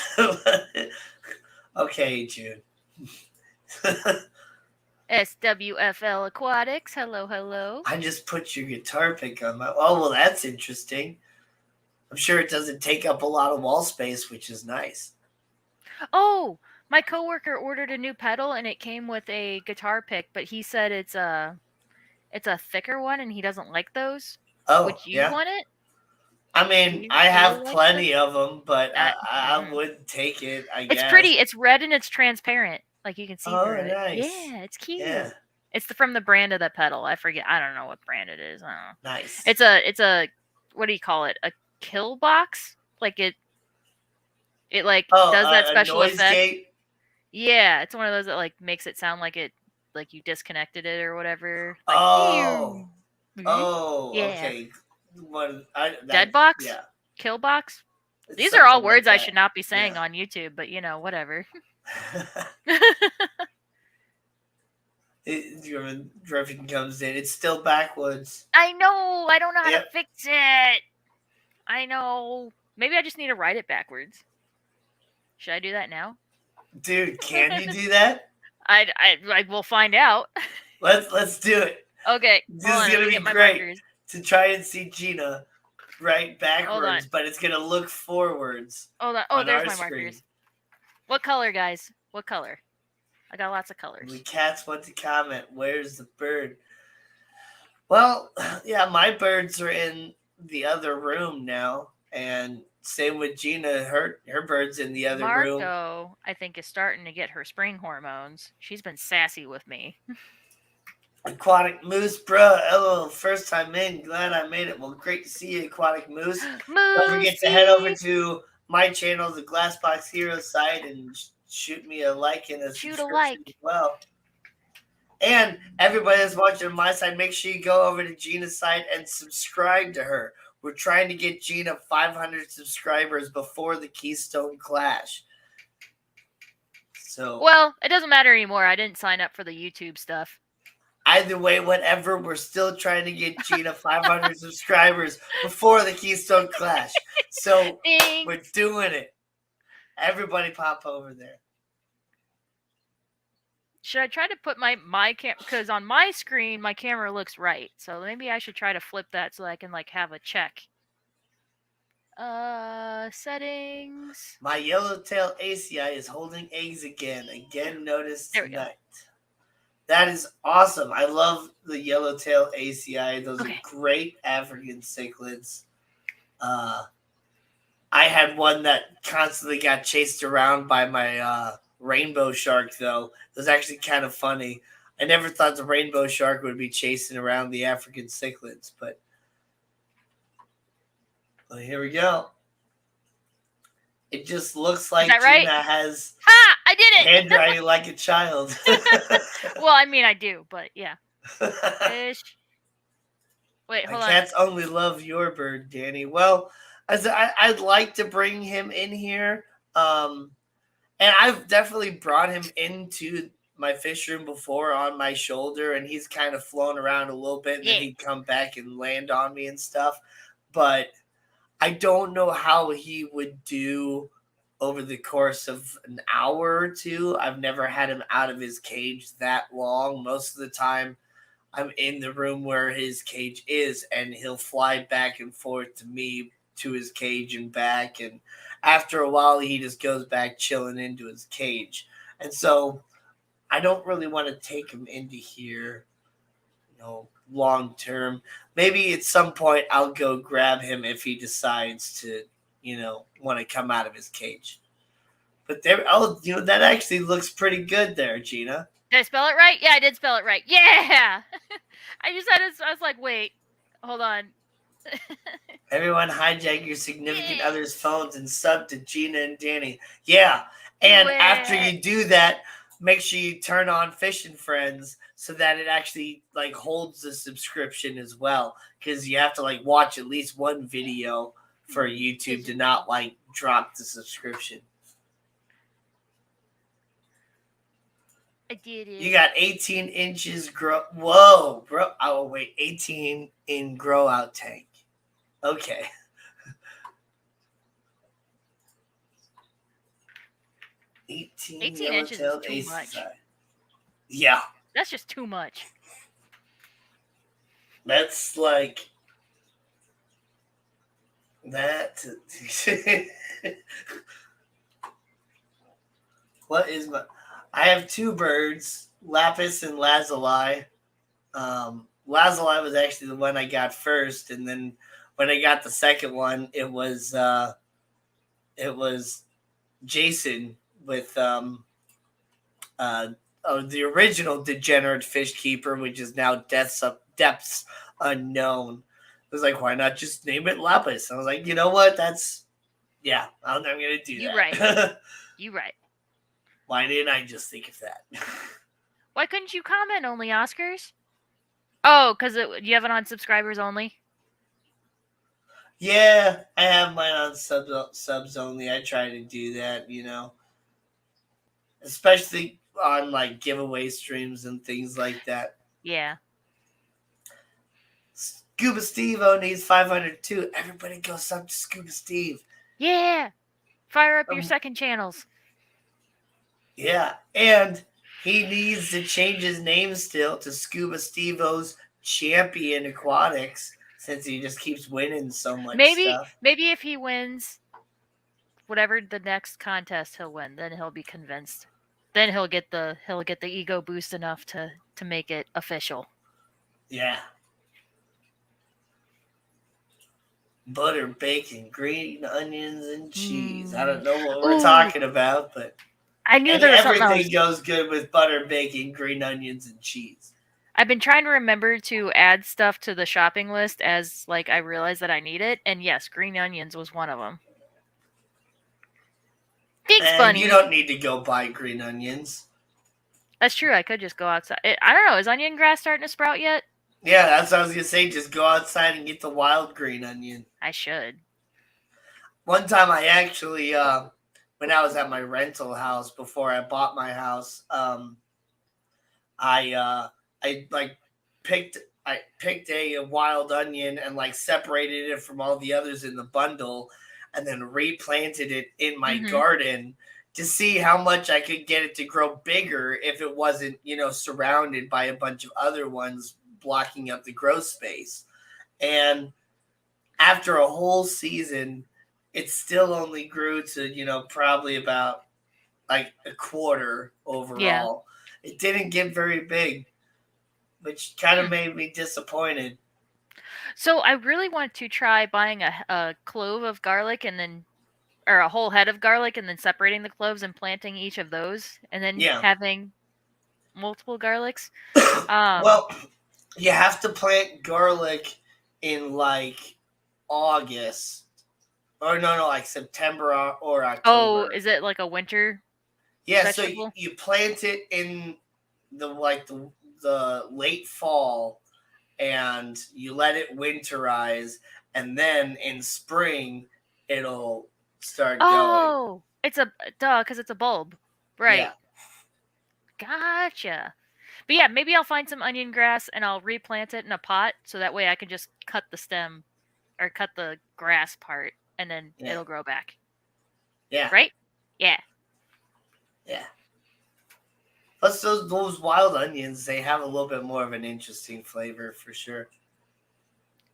Okay, June. SWFL Aquatics. Hello. I just put your guitar pick on my... Oh, well, that's interesting. I'm sure it doesn't take up a lot of wall space, which is nice. Oh, my coworker ordered a new pedal, and it came with a guitar pick, but he said it's a thicker one, and he doesn't like those. Oh, would you want it? I mean, I have plenty of them, but I would take it, I guess. It's pretty. It's red and it's transparent. Like, you can see through it. Nice. Yeah, it's cute. Yeah. It's from the brand of the pedal. I forget. I don't know what brand it is. I don't know. Nice. It's a what do you call it? A kill box? Like it like does that special noise effect. Gate? Yeah, it's one of those that like makes it sound like you disconnected it or whatever. Like, yeah. Okay. Dead box? Yeah. kill box. It's These are all something like words I that. should not be saying Yeah. on YouTube, but whatever. Griffin comes in. It's still backwards. I know. I don't know how Yep. to fix it. I know. Maybe I just need to write it backwards. Should I do that now? Dude, can you do that? I will find out. Let's do it. Okay. This hold is on, gonna let me be get my great markers. to try and see Gina right Hold on. backwards, but it's gonna look forwards. Hold on. Oh, on there's our my screen. markers. What color, guys? What color? I got lots of colors. The cats want to comment. Where's the bird? Well, yeah, my birds are in the other room now, and same with Gina. Her bird's in the other room. Marco, I think, is starting to get her spring hormones. She's been sassy with me. Aquatic Moose, bro. Hello, first time in. Glad I made it. Well, great to see you, Aquatic Moose. Don't forget to head over to my channel, the Glassbox Hero site, and shoot me a like and a subscription as well. And everybody that's watching on my side, make sure you go over to Gina's site and subscribe to her. We're trying to get Gina 500 subscribers before the Keystone Clash. So, well, it doesn't matter anymore. I didn't sign up for the YouTube stuff. Either way, whatever, we're still trying to get Gina 500 subscribers before the Keystone Clash. So Ding. We're doing it. Everybody pop over there. Should I try to put my camera, because on my screen my camera looks right, so maybe I should try to flip that so I can have a check. Settings. My yellowtail ACI is holding eggs again. Again noticed tonight. That is awesome. I love the yellowtail ACI. Those are great African cichlids. I had one that constantly got chased around by my rainbow shark, though. It was actually kind of funny. I never thought the rainbow shark would be chasing around the African cichlids, but well, here we go. It just looks like Gina has I did it! handwriting like a child. Well, I mean, I do, but yeah. Fish. Wait, hold on. Cats only love your bird, Danny. Well, I'd like to bring him in here. And I've definitely brought him into my fish room before on my shoulder, and he's kind of flown around a little bit, and then he'd come back and land on me and stuff. But I don't know how he would do over the course of an hour or two. I've never had him out of his cage that long. Most of the time, I'm in the room where his cage is, and he'll fly back and forth to me, to his cage and back. And after a while, he just goes back chilling into his cage. And so I don't really want to take him into here, long term. Maybe at some point I'll go grab him if he decides to, want to come out of his cage. But that actually looks pretty good there, Gina. Did I spell it right? Yeah, I did spell it right. Yeah! I was like, wait, hold on. Everyone hijack your significant other's phones and sub to Gina and Danny. Yeah, and after you do that, make sure you turn on Fish and Friends so that it actually holds the subscription as well, because you have to watch at least one video for YouTube to not drop the subscription. I did it. You got 18 inches grow. Whoa, bro! Oh wait, 18 in grow out tank. Okay. $18 inches is too much. Yeah. That's just too much. That's that. What is my... I have two birds, Lapis and Lazuli. Lazuli was actually the one I got first, and then when I got the second one, it was Jason with the original Degenerate Fish Keeper, which is now Depths Unknown. I was like, why not just name it Lapis? I was like, you know what? I'm gonna do that. You right. You right. Why didn't I just think of that? Why couldn't you comment only, Oscars? Oh, because you have it on subscribers only? Yeah, I have mine on subs only. I try to do that, especially on like giveaway streams and things like that. Yeah. Scuba Steve-O needs 500 too. Everybody go sub to Scuba Steve. Yeah. Fire up your second channels. Yeah, and he needs to change his name still to Scuba Steve-O's Champion Aquatics since he just keeps winning so much stuff. Maybe if he wins whatever the next contest he'll win, then he'll be convinced. Then he'll get the ego boost enough to make it official. Yeah. Butter, bacon, green onions, and cheese. I don't know what we're talking about, but I knew there was everything goes good with butter, bacon, green onions, and cheese. I've been trying to remember to add stuff to the shopping list as like I realized that I need it, and yes, green onions was one of them. Thanks, Bunny. You don't need to go buy green onions. That's true. I could just go outside. I don't know. Is onion grass starting to sprout yet? Yeah, that's what I was going to say. Just go outside and get the wild green onion. I should. One time I actually, when I was at my rental house before I bought my house, I picked a wild onion and like separated it from all the others in the bundle and then replanted it in my garden to see how much I could get it to grow bigger if it wasn't, surrounded by a bunch of other ones blocking up the growth space. And after a whole season, it still only grew to, probably about like a quarter overall. Yeah. It didn't get very big, which kind of made me disappointed. So I really want to try buying a clove of garlic or a whole head of garlic and then separating the cloves and planting each of those and then having multiple garlics. Well, you have to plant garlic in like August. Or no, like September or October. Oh, is it like a winter? Yeah, vegetable? So you plant it in the late fall and you let it winterize, and then in spring it'll start going. Oh, it's because it's a bulb. Right. Yeah. Gotcha. But yeah, maybe I'll find some onion grass and I'll replant it in a pot so that way I can just cut the stem or cut the grass part and then it'll grow back. Yeah. Right? Yeah. Yeah. Plus those wild onions, they have a little bit more of an interesting flavor for sure.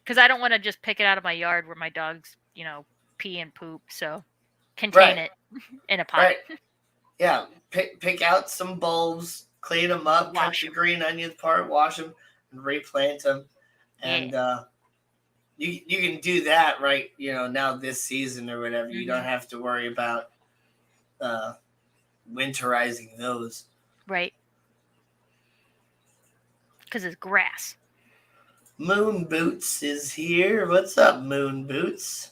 Because I don't want to just pick it out of my yard where my dogs, pee and poop. So contain it in a pot. Right. Yeah. Pick out some bulbs, clean them up, cut the green onions part, wash them, and replant them. And you can do that right, now this season or whatever. You don't have to worry about winterizing those. Right. Because it's grass. Moon Boots is here. What's up, Moon Boots?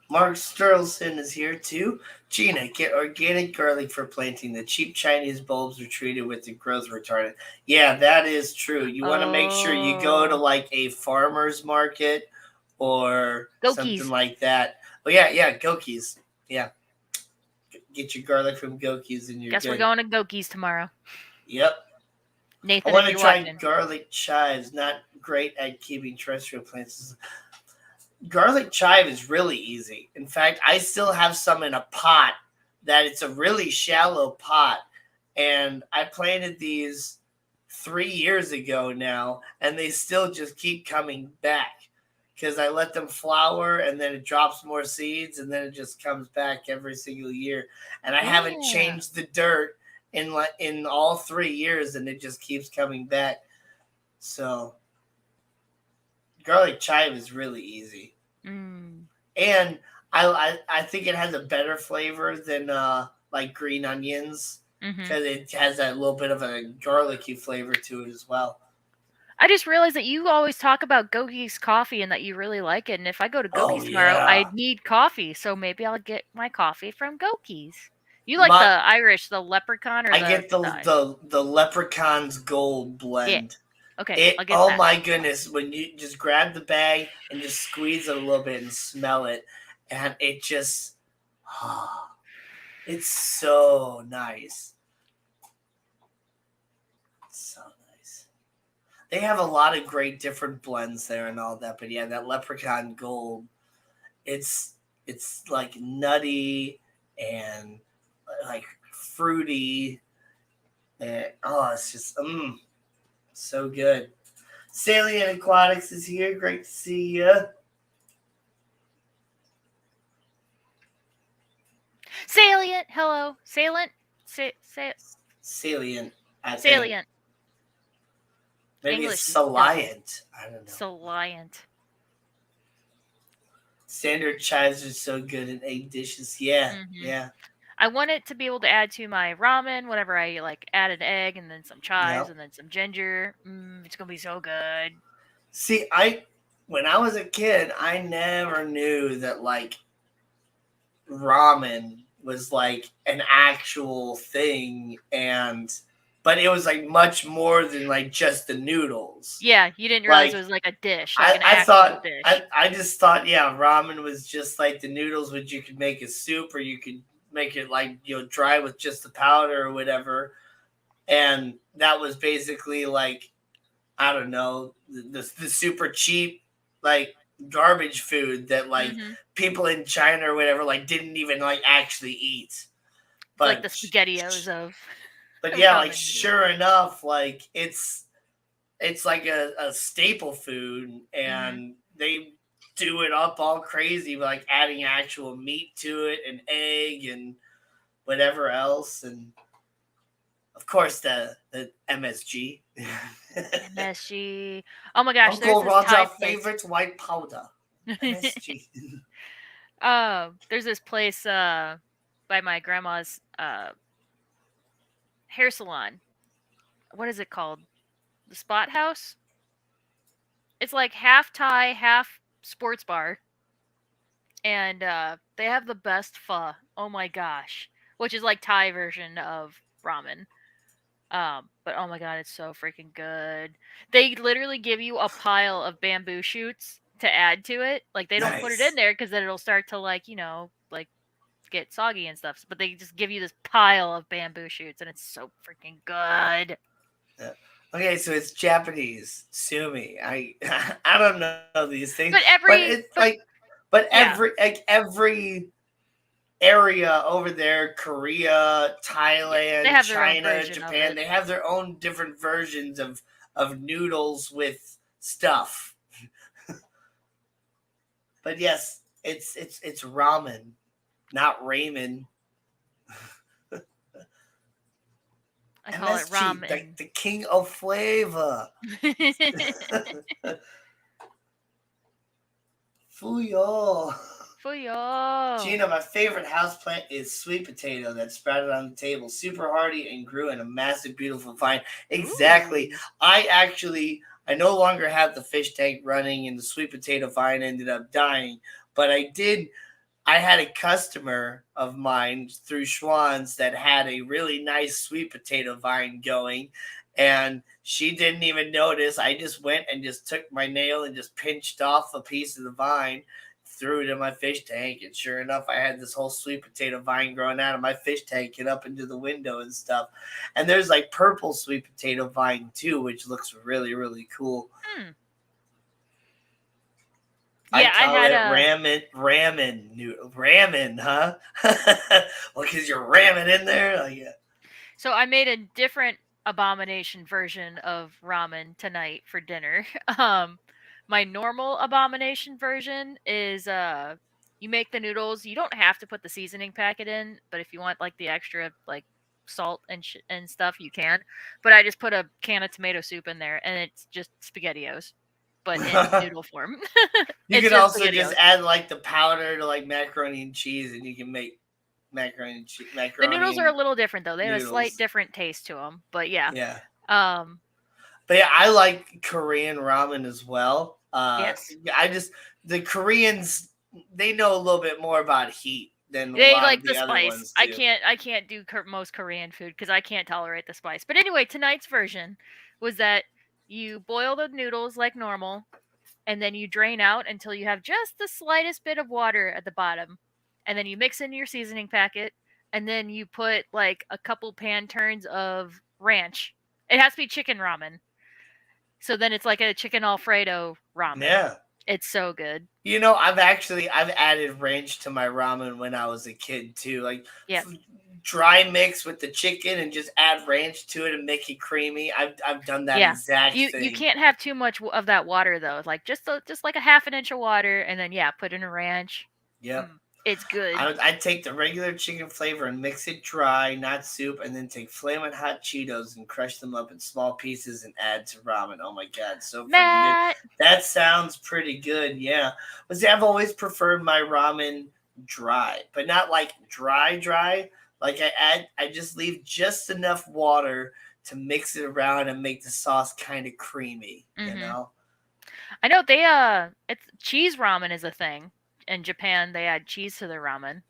Mark Sterlson is here too. Gina, get organic garlic for planting. The cheap Chinese bulbs are treated with the growth retardant. Yeah, that is true. You want to make sure you go to like a farmer's market or something like that. Oh yeah, Goki's. Yeah. Get your garlic from Goki's and you're Guess good. We're going to Goki's tomorrow. Yep. Nathan, I want to try garlic chives. Not great at keeping terrestrial plants. Garlic chive is really easy. In fact, I still have some in a pot that it's a really shallow pot. And I planted these 3 years ago now, and they still just keep coming back because I let them flower and then it drops more seeds and then it just comes back every single year. And I haven't changed the dirt in all 3 years, and it just keeps coming back. So garlic chive is really easy. And I think it has a better flavor than like green onions because it has that little bit of a garlicky flavor to it as well. I just realized that you always talk about Goki's coffee and that you really like it. And if I go to Goki's tomorrow, I need coffee. So maybe I'll get my coffee from Goki's. You like the Irish, the leprechaun, or I get the leprechaun's gold blend. Okay, I'll get Oh that. my goodness, when you just grab the bag and just squeeze it a little bit and smell it, and it just, it's so nice. So nice. They have a lot of great different blends there and all that, but yeah, that Leprechaun Gold, it's like nutty and like fruity, and it's just so good. Salient Aquatics is here. Great to see you. Salient. Hello. Salient. Salient. Salient. Maybe English. it's Salient. I don't know. Salient. Standard chives are so good in egg dishes. Yeah. Mm-hmm. Yeah. I want it to be able to add to my ramen whenever I like add an egg and then some chives and then some ginger. It's gonna be so good. See, when I was a kid, I never knew that like ramen was like an actual thing, but it was like much more than like just the noodles. Yeah, you didn't realize it was like a dish, like an I actual thought dish. I just thought ramen was just like the noodles, which you could make a soup or you could make it like dry with just the powder or whatever, and that was basically like, I don't know, the super cheap like garbage food that like people in China or whatever like didn't even like actually eat. But like the SpaghettiOs of. But yeah, like sure enough, like it's like a staple food, and they do it up all crazy, like adding actual meat to it and egg and whatever else, and of course the MSG. MSG. Oh my gosh, Uncle there's this Thai Roger favorite white powder. MSG. There's this place by my grandma's hair salon. What is it called? The Spot House? It's like half Thai, half sports bar. And they have the best pho. Oh my gosh. Which is like Thai version of ramen. But oh my god, it's so freaking good. They literally give you a pile of bamboo shoots to add to it. Like they don't put it in there because then it'll start to like get soggy and stuff. But they just give you this pile of bamboo shoots, and it's so freaking good. Yeah. Okay, so it's Japanese. Sue me. I don't know these things, but every area over there, Korea, Thailand, China, Japan, they have their own different versions of noodles with stuff. But yes, it's ramen, not ramen. I call it ramen. The king of flavor. Fuyo. Gina, my favorite houseplant is sweet potato that sprouted on the table. Super hardy and grew in a massive, beautiful vine. Exactly. Ooh. I no longer have the fish tank running, and the sweet potato vine ended up dying. But I had a customer of mine through Schwann's that had a really nice sweet potato vine going, and she didn't even notice. I just went and just took my nail and just pinched off a piece of the vine, threw it in my fish tank, and sure enough, I had this whole sweet potato vine growing out of my fish tank and up into the window and stuff. And there's like purple sweet potato vine too, which looks really, really cool. Yeah, I call it ramen noodle. Ramen, huh? Well, because you're ramming in there. Like, yeah. So I made a different abomination version of ramen tonight for dinner. My normal abomination version is you make the noodles. You don't have to put the seasoning packet in, but if you want like the extra like salt and stuff, you can. But I just put a can of tomato soup in there, and it's just SpaghettiOs, but in noodle form. You can also just add like the powder to like macaroni and cheese, and you can make macaroni and cheese. The noodles are a little different though; they have a slight different taste to them. But yeah, yeah. But yeah, I like Korean ramen as well. Yes. The Koreans, they know a little bit more about heat than they a lot like of the spice. Other ones do. I can't do most Korean food because I can't tolerate the spice. But anyway, tonight's version was that you boil the noodles like normal, and then you drain out until you have just the slightest bit of water at the bottom. And then you mix in your seasoning packet, and then you put like a couple pan turns of ranch. It has to be chicken ramen. So then it's like a chicken Alfredo ramen. Yeah. It's so good. I've added ranch to my ramen when I was a kid too. Like dry mix with the chicken and just add ranch to it and make it creamy. I've done that exact thing. You can't have too much of that water though. Like just like a half an inch of water, and then put in a ranch. Yep. It's good. I'd take the regular chicken flavor and mix it dry, not soup, and then take Flamin' Hot Cheetos and crush them up in small pieces and add to ramen. Oh my God, so freaking good. That sounds pretty good, yeah. But see, I've always preferred my ramen dry, but not like dry. Like I just leave just enough water to mix it around and make the sauce kind of creamy, you know? I know it's cheese ramen is a thing. In Japan, they add cheese to their ramen.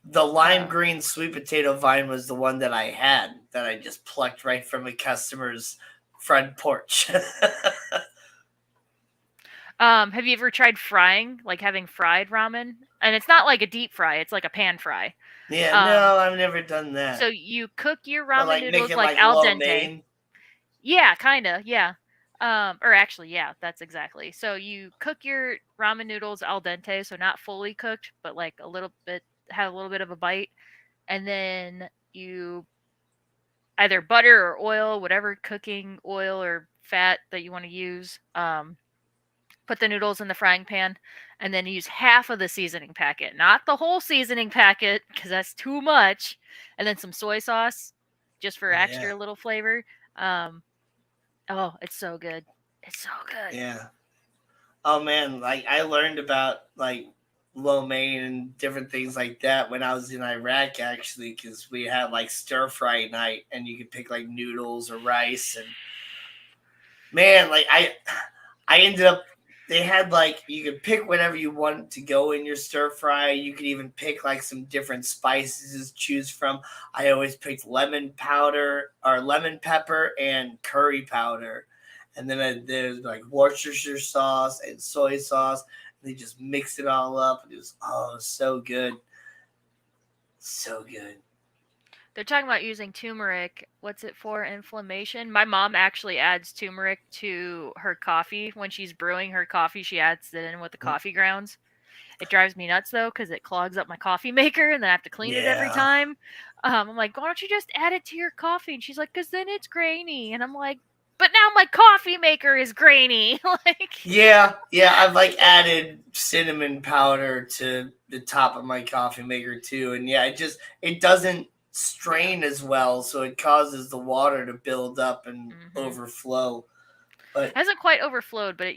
The lime green sweet potato vine was the one that I had that I just plucked right from a customer's front porch. Have you ever tried frying, like having fried ramen? And it's not like a deep fry; it's like a pan fry. Yeah, no, I've never done that. So you cook your ramen like noodles like al dente. Main? Yeah, kinda, yeah. Or actually, yeah, that's exactly. So you cook your ramen noodles al dente, so not fully cooked, but like a little bit, have a little bit of a bite, and then you either butter or oil, whatever cooking oil or fat that you want to use. Put the noodles in the frying pan, and then use half of the seasoning packet, not the whole seasoning packet, because that's too much, and then some soy sauce, just for extra little flavor. Oh, it's so good. It's so good. Yeah. Oh man, like I learned about like lo mein and different things like that when I was in Iraq actually, because we had like stir fry night and you could pick like noodles or rice, and man, like I ended up, they had like, you could pick whatever you want to go in your stir fry. You could even pick like some different spices to choose from. I always picked lemon powder or lemon pepper and curry powder. And then there's like Worcestershire sauce and soy sauce. And they just mix it all up. And it was, so good. So good. They're talking about using turmeric. What's it for? Inflammation. My mom actually adds turmeric to her coffee. When she's brewing her coffee, she adds it in with the coffee grounds. It drives me nuts, though, because it clogs up my coffee maker, and then I have to clean it every time. I'm like, why don't you just add it to your coffee? And she's like, because then it's grainy. And I'm like, but now my coffee maker is grainy. Yeah, I've like added cinnamon powder to the top of my coffee maker, too. And yeah, it doesn't strain as well, so it causes the water to build up and overflow. But it hasn't quite overflowed, but it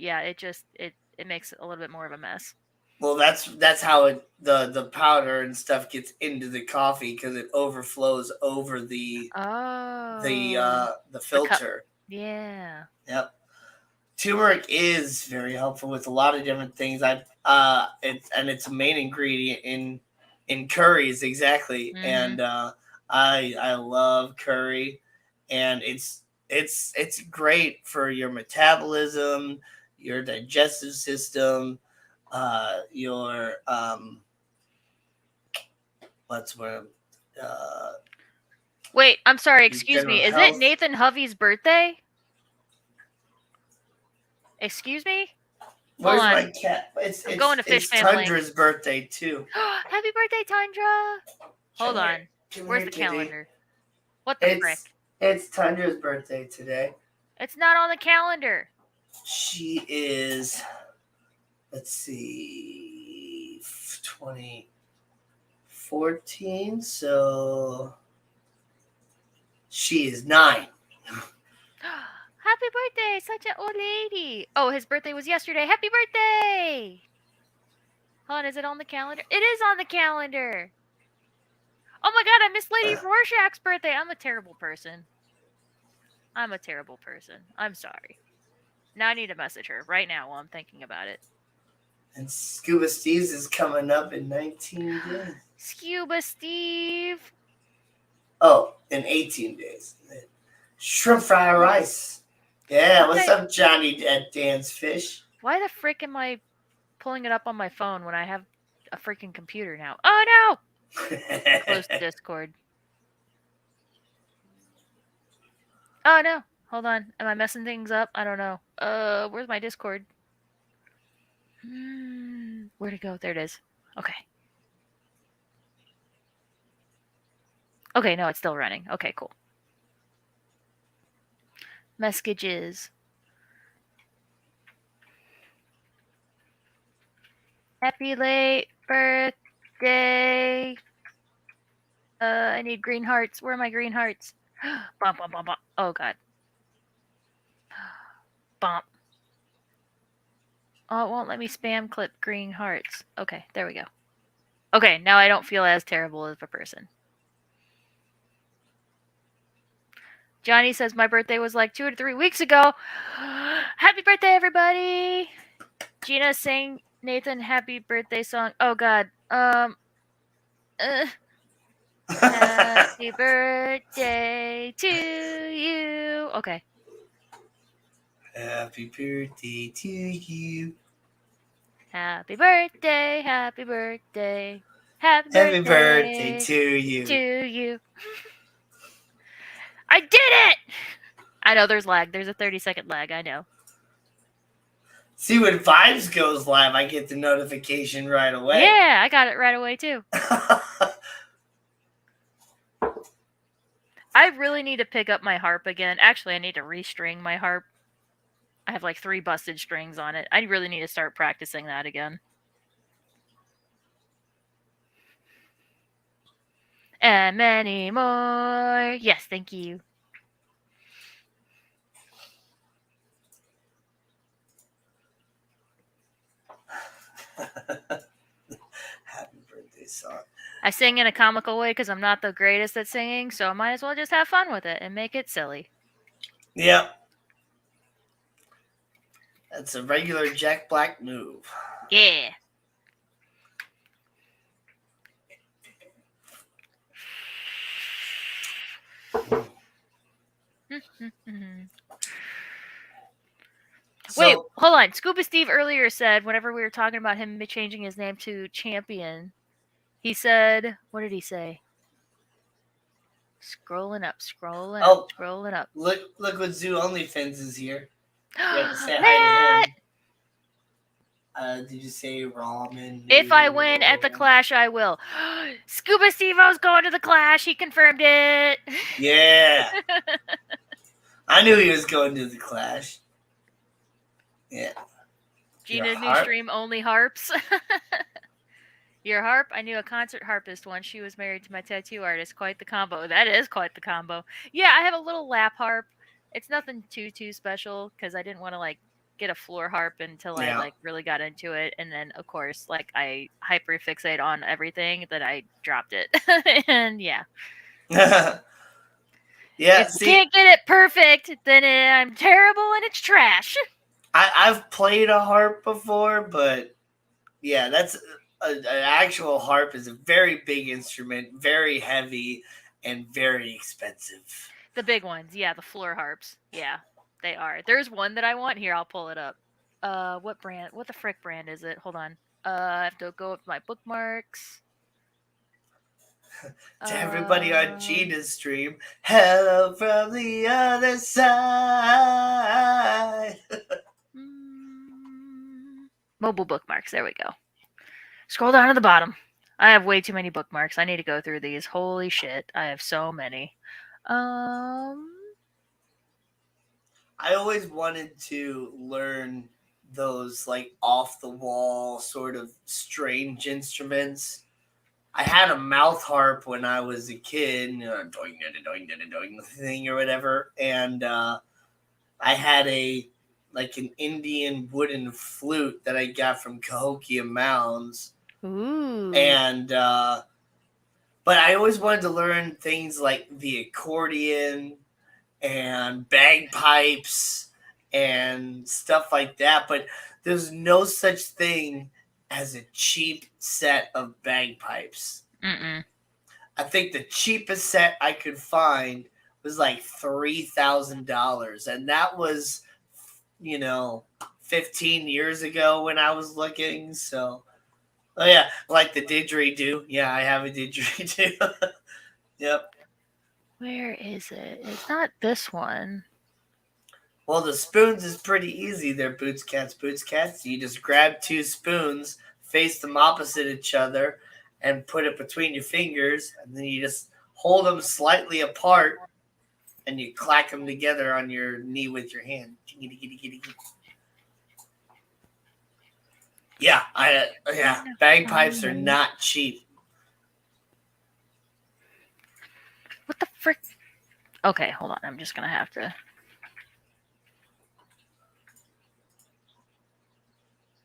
makes it a little bit more of a mess. Well, that's how the powder and stuff gets into the coffee, because it overflows over the filter. Yeah. Yep. Turmeric is very helpful with a lot of different things. It's a main ingredient in curries, exactly. And I love curry, and it's great for your metabolism, your digestive system, your wait, I'm sorry, excuse me. Is it Nathan Hovey's birthday? Excuse me? Where's my cat? I'm going to Fish Family. Tundra's birthday too. Happy birthday, Tundra! Hold on. Where's the calendar? What the frick? It's Tundra's birthday today. It's not on the calendar. She is, let's see, 2014, so she is 9. Happy birthday, such an old lady. Oh, his birthday was yesterday. Happy birthday! Hold on, is it on the calendar? It is on the calendar. Oh my god, I missed Lady Rorschach's birthday. I'm a terrible person. I'm sorry. Now I need to message her right now while I'm thinking about it. And Scuba Steve's is coming up in 19 days. Scuba Steve. Oh, in 18 days. Shrimp fried rice. Yeah, what's up, Johnny at Dan's Fish? Why the frick am I pulling it up on my phone when I have a freaking computer now? Oh no! Close to Discord. Oh no! Hold on. Am I messing things up? I don't know. Where's my Discord? Where'd it go? There it is. Okay. Okay, no, it's still running. Okay, cool. Messages. Happy late birthday. I need green hearts. Where are my green hearts? Bump, bump, bump, bump. Oh, God. Bump. Oh, it won't let me spam clip green hearts. Okay, there we go. Okay, now I don't feel as terrible as a person. Johnny says my birthday was like 2 to 3 weeks ago. Happy birthday, everybody! Gina sang Nathan happy birthday song. Oh, God. Happy birthday to you. Okay. Happy birthday to you. Happy birthday, happy birthday. Happy birthday to you. To you. I did it! I know there's lag. There's a 30-second lag. I know. See, when Vibes goes live, I get the notification right away. Yeah, I got it right away, too. I really need to pick up my harp again. Actually, I need to restring my harp. I have like 3 busted strings on it. I really need to start practicing that again. And many more. Yes, thank you. Happy birthday song. I sing in a comical way because I'm not the greatest at singing, so I might as well just have fun with it and make it silly. Yep. That's a regular Jack Black move. Yeah. Wait, hold on. Scuba Steve earlier said, whenever we were talking about him changing his name to Champion, he said, what did he say? Scrolling up. Scrolling up. Look what Zoo OnlyFans is here. You have to say Matt! hi to him. Did you say ramen? If I win at the Clash, I will. Scuba Steve-O's going to the Clash. He confirmed it. Yeah. I knew he was going to the Clash. Yeah. Gina, new stream, only harps. Your harp? I knew a concert harpist once. She was married to my tattoo artist. Quite the combo. That is quite the combo. Yeah, I have a little lap harp. It's nothing too special because I didn't want to get a floor harp until I really got into it, and then of course I hyper fixate on everything that I dropped it. And yeah. Yeah, if you can't get it perfect, then I'm terrible and it's trash. I've played a harp before, but yeah, that's an actual harp is a very big instrument, very heavy, and very expensive. The big ones, yeah, the floor harps, yeah, they are. There's one that I want here. I'll pull it up. What brand? What the frick brand is it? Hold on. I have to go with my bookmarks. To everybody on Gina's stream, hello from the other side. Mobile bookmarks. There we go. Scroll down to the bottom. I have way too many bookmarks. I need to go through these. Holy shit. I have so many. I always wanted to learn those off the wall sort of strange instruments. I had a mouth harp when I was a kid, doing thing or whatever, and I had an Indian wooden flute that I got from Cahokia Mounds. Ooh. And but I always wanted to learn things like the accordion and bagpipes and stuff like that, but there's no such thing as a cheap set of bagpipes. Mm-mm. I think the cheapest set I could find was like $3,000, and that was 15 years ago when I was looking. So, oh yeah, like the didgeridoo. Yeah, I have a didgeridoo. Yep. Where is it? It's not this one. Well, the spoons is pretty easy. They're boots, cats. You just grab 2 spoons, face them opposite each other, and put it between your fingers, and then you just hold them slightly apart, and you clack them together on your knee with your hand. Yeah, bagpipes are not cheap. What the frick? Okay, hold on. I'm just gonna have to.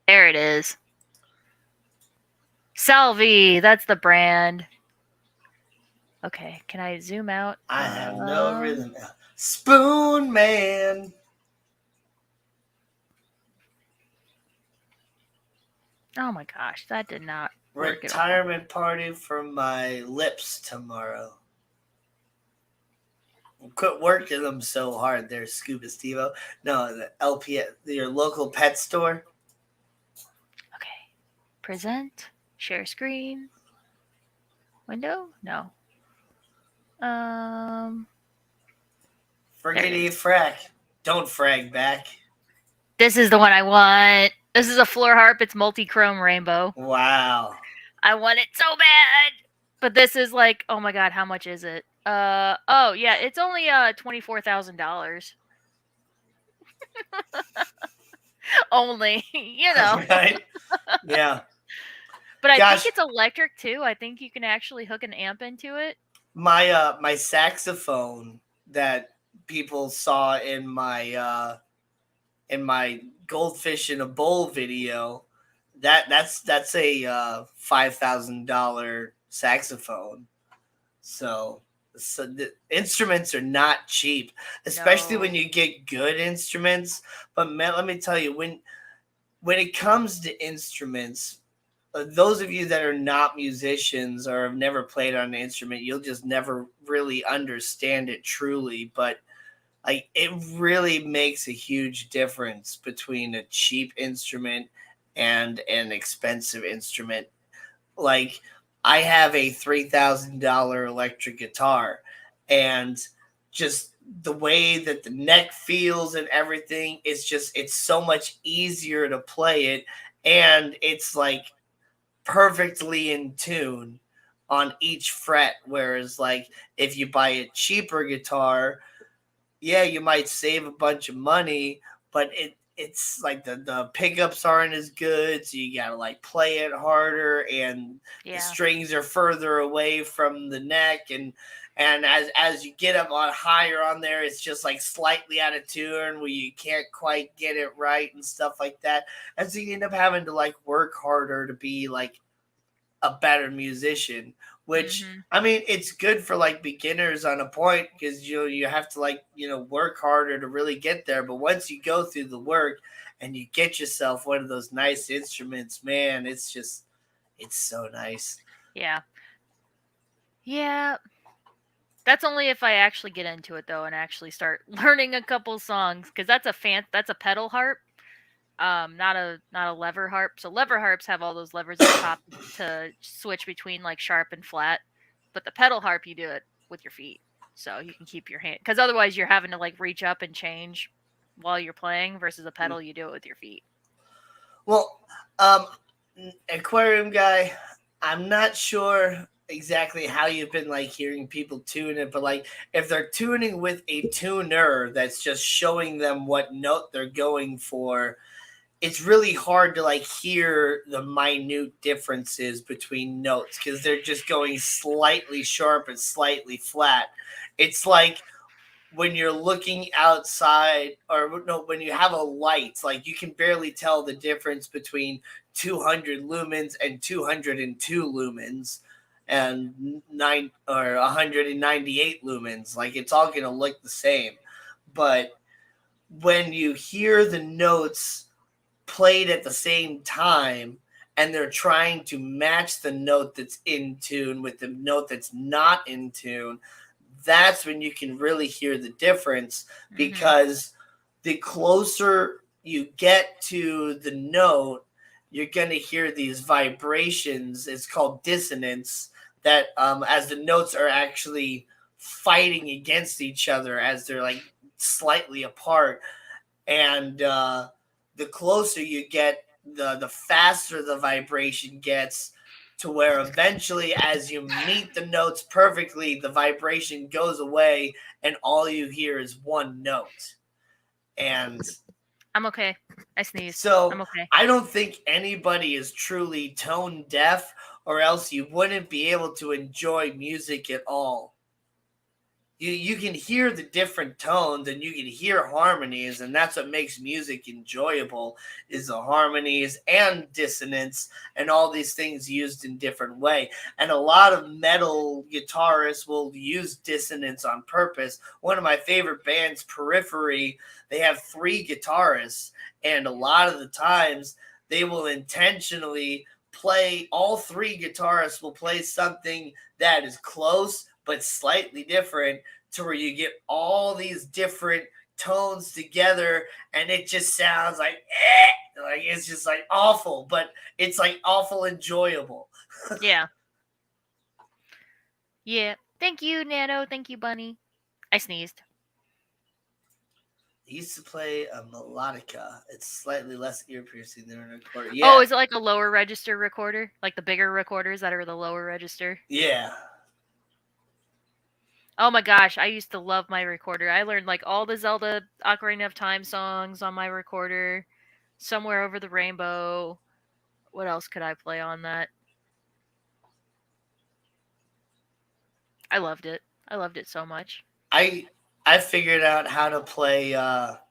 There it is. Salvi, that's the brand. Okay, can I zoom out? I have no rhythm now. Spoon Man. Oh my gosh, that did not work Retirement party for my lips tomorrow. Quit working them so hard there, Scuba Stevo. No, the LP at your local pet store. Okay. Present. Share screen. Window? No. Friggity frack. Don't frag back. This is the one I want. This is a floor harp. It's multi-chrome rainbow. Wow. I want it so bad. But this is like, oh my god, how much is it? Oh yeah, it's only $24,000. Only, Right? Yeah. But I think it's electric too. I think you can actually hook an amp into it. My saxophone that people saw in my goldfish in a bowl video, that's a $5,000 saxophone. So the instruments are not cheap, especially when you get good instruments. But man, let me tell you, when it comes to instruments, those of you that are not musicians or have never played on an instrument, you'll just never really understand it truly. But like, it really makes a huge difference between a cheap instrument and an expensive instrument. Like, I have a $3,000 electric guitar, and just the way that the neck feels and everything, it's so much easier to play it, and it's like perfectly in tune on each fret. Whereas, like, if you buy a cheaper guitar, yeah, you might save a bunch of money, but it's like the pickups aren't as good, so you gotta like play it harder, and the strings are further away from the neck, and as you get up on higher on there, it's just like slightly out of tune where you can't quite get it right and stuff like that. And so you end up having to like work harder to be like a better musician, which I mean, it's good for like beginners on a point, because you have to like work harder to really get there. But once you go through the work and you get yourself one of those nice instruments, man, it's so nice. Yeah, that's only if I actually get into it though, and actually start learning a couple songs, because that's a pedal harp. Not a lever harp. So lever harps have all those levers at the top to switch between like sharp and flat, but the pedal harp, you do it with your feet, so you can keep your hand, because otherwise you're having to like reach up and change while you're playing, versus a pedal, you do it with your feet. Well, aquarium guy, I'm not sure exactly how you've been like hearing people tune it, but like if they're tuning with a tuner that's just showing them what note they're going for, it's really hard to like hear the minute differences between notes, because they're just going slightly sharp and slightly flat. It's like when you're looking outside, or no, when you have a light, like you can barely tell the difference between 200 lumens and 202 lumens and 198 lumens. Like, it's all going to look the same. But when you hear the notes played at the same time, and they're trying to match the note that's in tune with the note that's not in tune, that's when you can really hear the difference, Mm-hmm. because the closer you get to the note, you're going to hear these vibrations. It's called dissonance, that as the notes are actually fighting against each other as they're like slightly apart. And the closer you get, the faster the vibration gets, to where eventually, as you meet the notes perfectly, the vibration goes away and all you hear is one note. And I'm okay. I sneezed. so I'm okay. I don't think anybody is truly tone deaf, or else you wouldn't be able to enjoy music at all. You can hear the different tones and you can hear harmonies, and that's what makes music enjoyable, is the harmonies and dissonance and all these things used in different way. And a lot of metal guitarists will use dissonance on purpose. One of my favorite bands, Periphery, they have 3 guitarists, and a lot of the times they will intentionally play, all 3 guitarists will play something that is close but slightly different, to where you get all these different tones together, and it just sounds like like it's just like awful, but it's like awful enjoyable. Yeah. Yeah. Thank you, Nano. Thank you, Bunny. I sneezed. I used to play a melodica. It's slightly less ear piercing than a recorder. Oh, Yeah, is it like a lower register recorder? Like the bigger recorders that are the lower register? yeah. Oh my gosh, I used to love my recorder. I learned like all the Zelda Ocarina of Time songs on my recorder. Somewhere Over the Rainbow. What else could I play on that? I loved it. I loved it so much. I figured out how to play a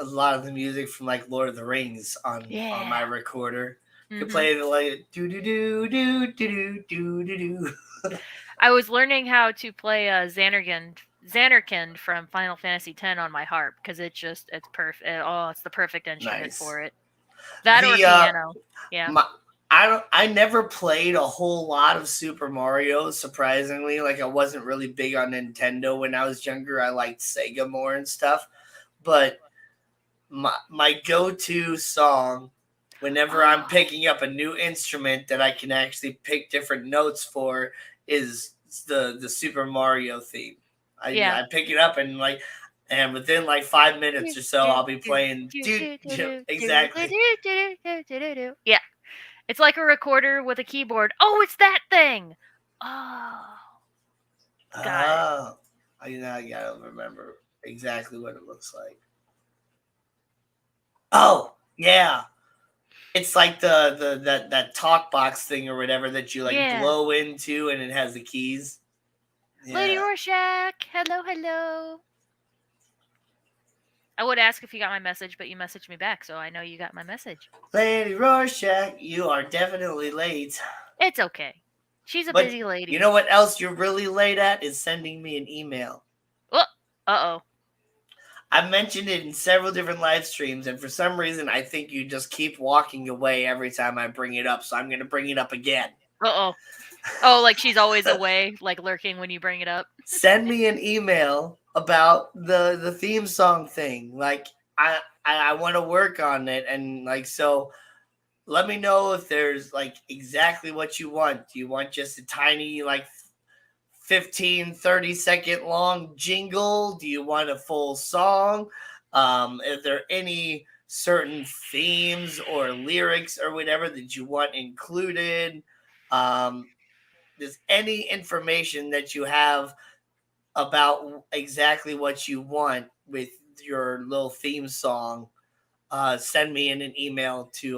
lot of the music from like Lord of the Rings on my recorder. You Mhm. play the like do do do do do do do do. I was learning how to play Xanarkand from Final Fantasy X on my harp, because it's perfect. Oh, it's the perfect instrument Nice. for it. That or The, piano. Yeah. I never played a whole lot of Super Mario, surprisingly. Like, I wasn't really big on Nintendo when I was younger. I liked Sega more and stuff. But my go-to song whenever I'm picking up a new instrument that I can actually pick different notes for is the Super Mario theme. I pick it up and within like 5 minutes or so, I'll be playing. Exactly. Yeah. It's like a recorder with a keyboard. Oh, it's that thing. Oh. Got it. Oh, I gotta remember exactly what it looks like. Oh, yeah. It's like that talk box thing or whatever that you like blow into, and it has the keys. Yeah. Lady Rorschach, hello, hello. I would ask if you got my message, but you messaged me back, so I know you got my message. Lady Rorschach, you are definitely late. It's okay. She's a busy lady. You know what else you're really late at is sending me an email. Oh, uh-oh. I've mentioned it in several different live streams, and for some reason, I think you just keep walking away every time I bring it up, so I'm going to bring it up again. Uh-oh. Oh, like she's always away, like lurking when you bring it up. Send me an email about the theme song thing. Like, I want to work on it, and like, so let me know if there's like exactly what you want. Do you want just a tiny like 15-30 second long jingle? Do you want a full song? Is there any certain themes or lyrics or whatever that you want included? There's any information that you have about exactly what you want with your little theme song, send me in an email to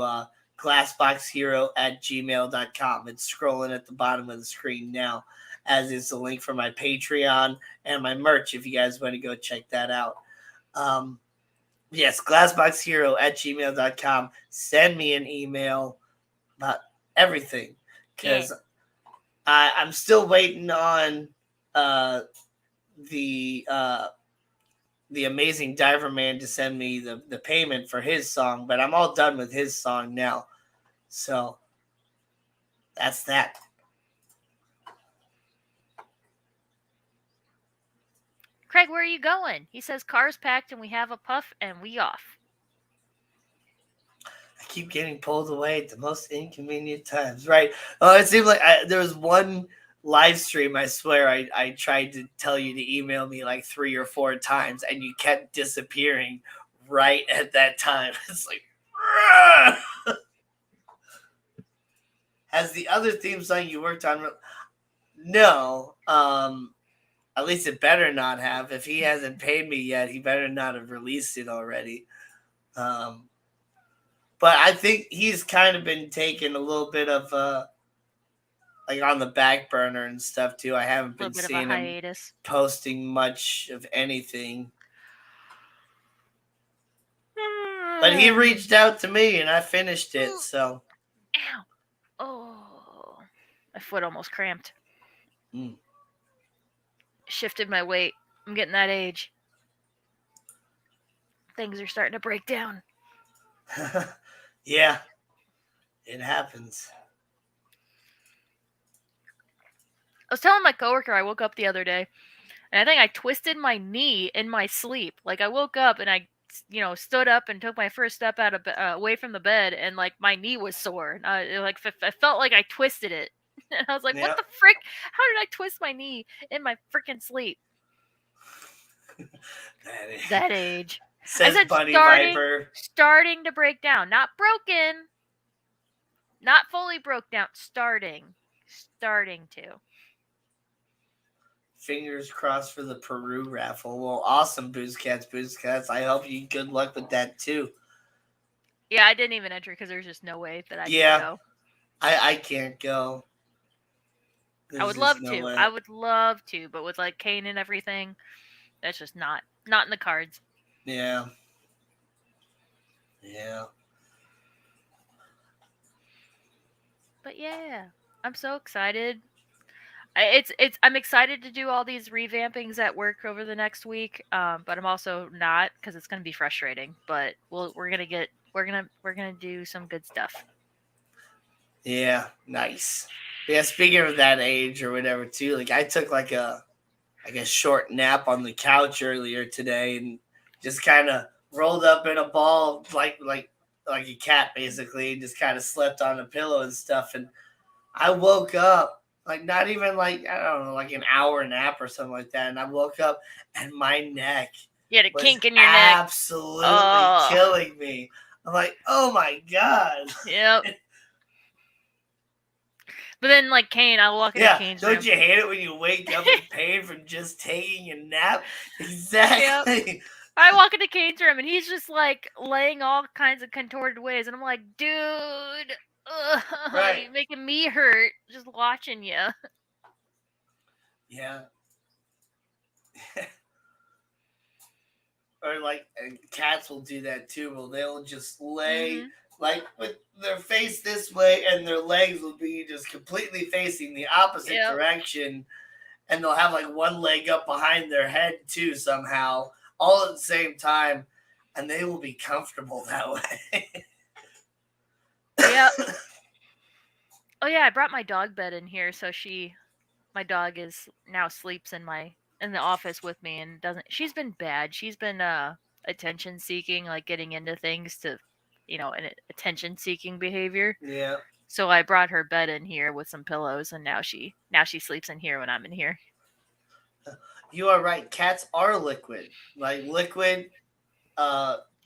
glassboxhero@gmail.com. It's scrolling at the bottom of the screen now, as is the link for my Patreon and my merch if you guys want to go check that out. Yes, glassboxhero@gmail.com. Send me an email about everything, because I'm still waiting on the amazing Diver Man to send me the payment for his song, but I'm all done with his song now. So that's that. Craig, where are you going? He says, car's packed and we have a puff and we off. I keep getting pulled away at the most inconvenient times. Right. It seemed like there was one live stream, I swear, I tried to tell you to email me like 3 or 4 times, and you kept disappearing right at that time. It's like, has the other theme song you worked on? No. At least it better not have. If he hasn't paid me yet, he better not have released it already. But I think he's kind of been taking a little bit of like on the back burner and stuff too. I haven't been seeing him posting much of anything. But he reached out to me and I finished it, so. Ow. Oh. My foot almost cramped. Shifted my weight. I'm getting that age. Things are starting to break down. Yeah. It happens. I was telling my coworker I woke up the other day, and I think I twisted my knee in my sleep. Like I woke up and I, stood up and took my first step out of away from the bed, and like my knee was sore. And I felt like I twisted it, and I was like, "What the frick? How did I twist my knee in my freaking sleep?" That age. Says I said Bunny Viper. Starting to break down, not broken, not fully broke down. Starting to. Fingers crossed for the Peru raffle. Well, awesome, Booze Cats. I hope you good luck with that too. Yeah, I didn't even enter because there's just no way that I can go. I can't go. I would love to. I would love to, but with like Kane and everything, that's just not in the cards. Yeah. But yeah, I'm so excited. I'm excited to do all these revampings at work over the next week, but I'm also not because it's going to be frustrating. But we're gonna do some good stuff. Yeah, nice. Yeah, speaking of that age or whatever too, like I took like a short nap on the couch earlier today and just kind of rolled up in a ball like a cat basically, and just kind of slept on a pillow and stuff. And I woke up. Like not even like, I don't know, like an hour nap or something like that. And I woke up and my neck had a kink in your neck. Absolutely killing me. I'm like, oh my God. Yep. But then like Kane, I'll walk into Kane's room. Don't you hate it when you wake up in pain from just taking a nap? Exactly. Yep. I walk into Kane's room and he's just like laying all kinds of contorted ways. And I'm like, dude. Right. You're making me hurt just watching you. Yeah. Or like cats will do that too. Well, they'll just lay like with their face this way and their legs will be just completely facing the opposite direction. And they'll have like one leg up behind their head too somehow, all at the same time. And they will be comfortable that way. Yep. Oh yeah, I brought my dog bed in here, so my dog now sleeps in the office with me and she's been bad. She's been attention seeking, like getting into things to, an attention seeking behavior. Yeah. So I brought her bed in here with some pillows, and now she sleeps in here when I'm in here. You are right. Cats are liquid. Like liquid.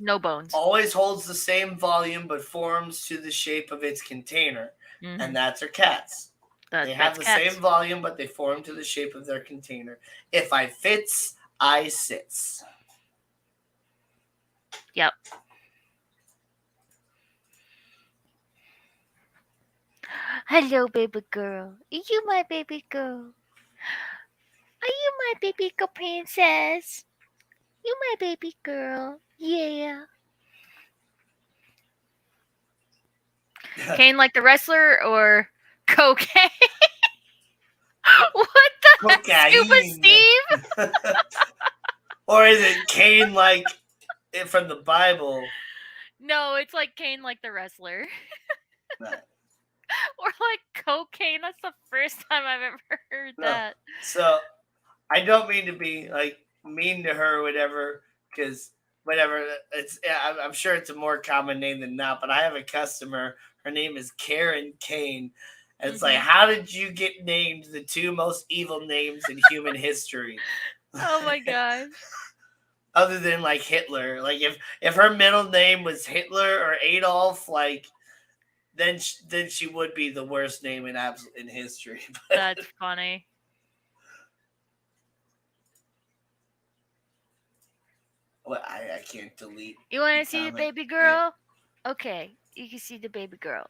No bones. Always holds the same volume, but forms to the shape of its container. Mm-hmm. And that's our cats. They have the same volume, but they form to the shape of their container. If I fits, I sits. Yep. Hello, baby girl. Are you my baby girl? Are you my baby girl princess? You my baby girl. Yeah. Kane like the wrestler or cocaine? What the heck, Scuba Steve? Or is it Kane like from the Bible? No, it's like Kane like the wrestler. Right. Or like cocaine. That's the first time I've ever heard that. So, I don't mean to be like mean to her or whatever, because whatever, I'm sure it's a more common name than not, but I have a customer, her name is Karen Kane. And it's like, how did you get named the two most evil names in human history? Oh my gosh. Other than like Hitler. Like if her middle name was Hitler or Adolf, like then she would be the worst name in history. That's funny. Well, I can't delete. You want to see the baby girl? Yeah. Okay, you can see the baby girl.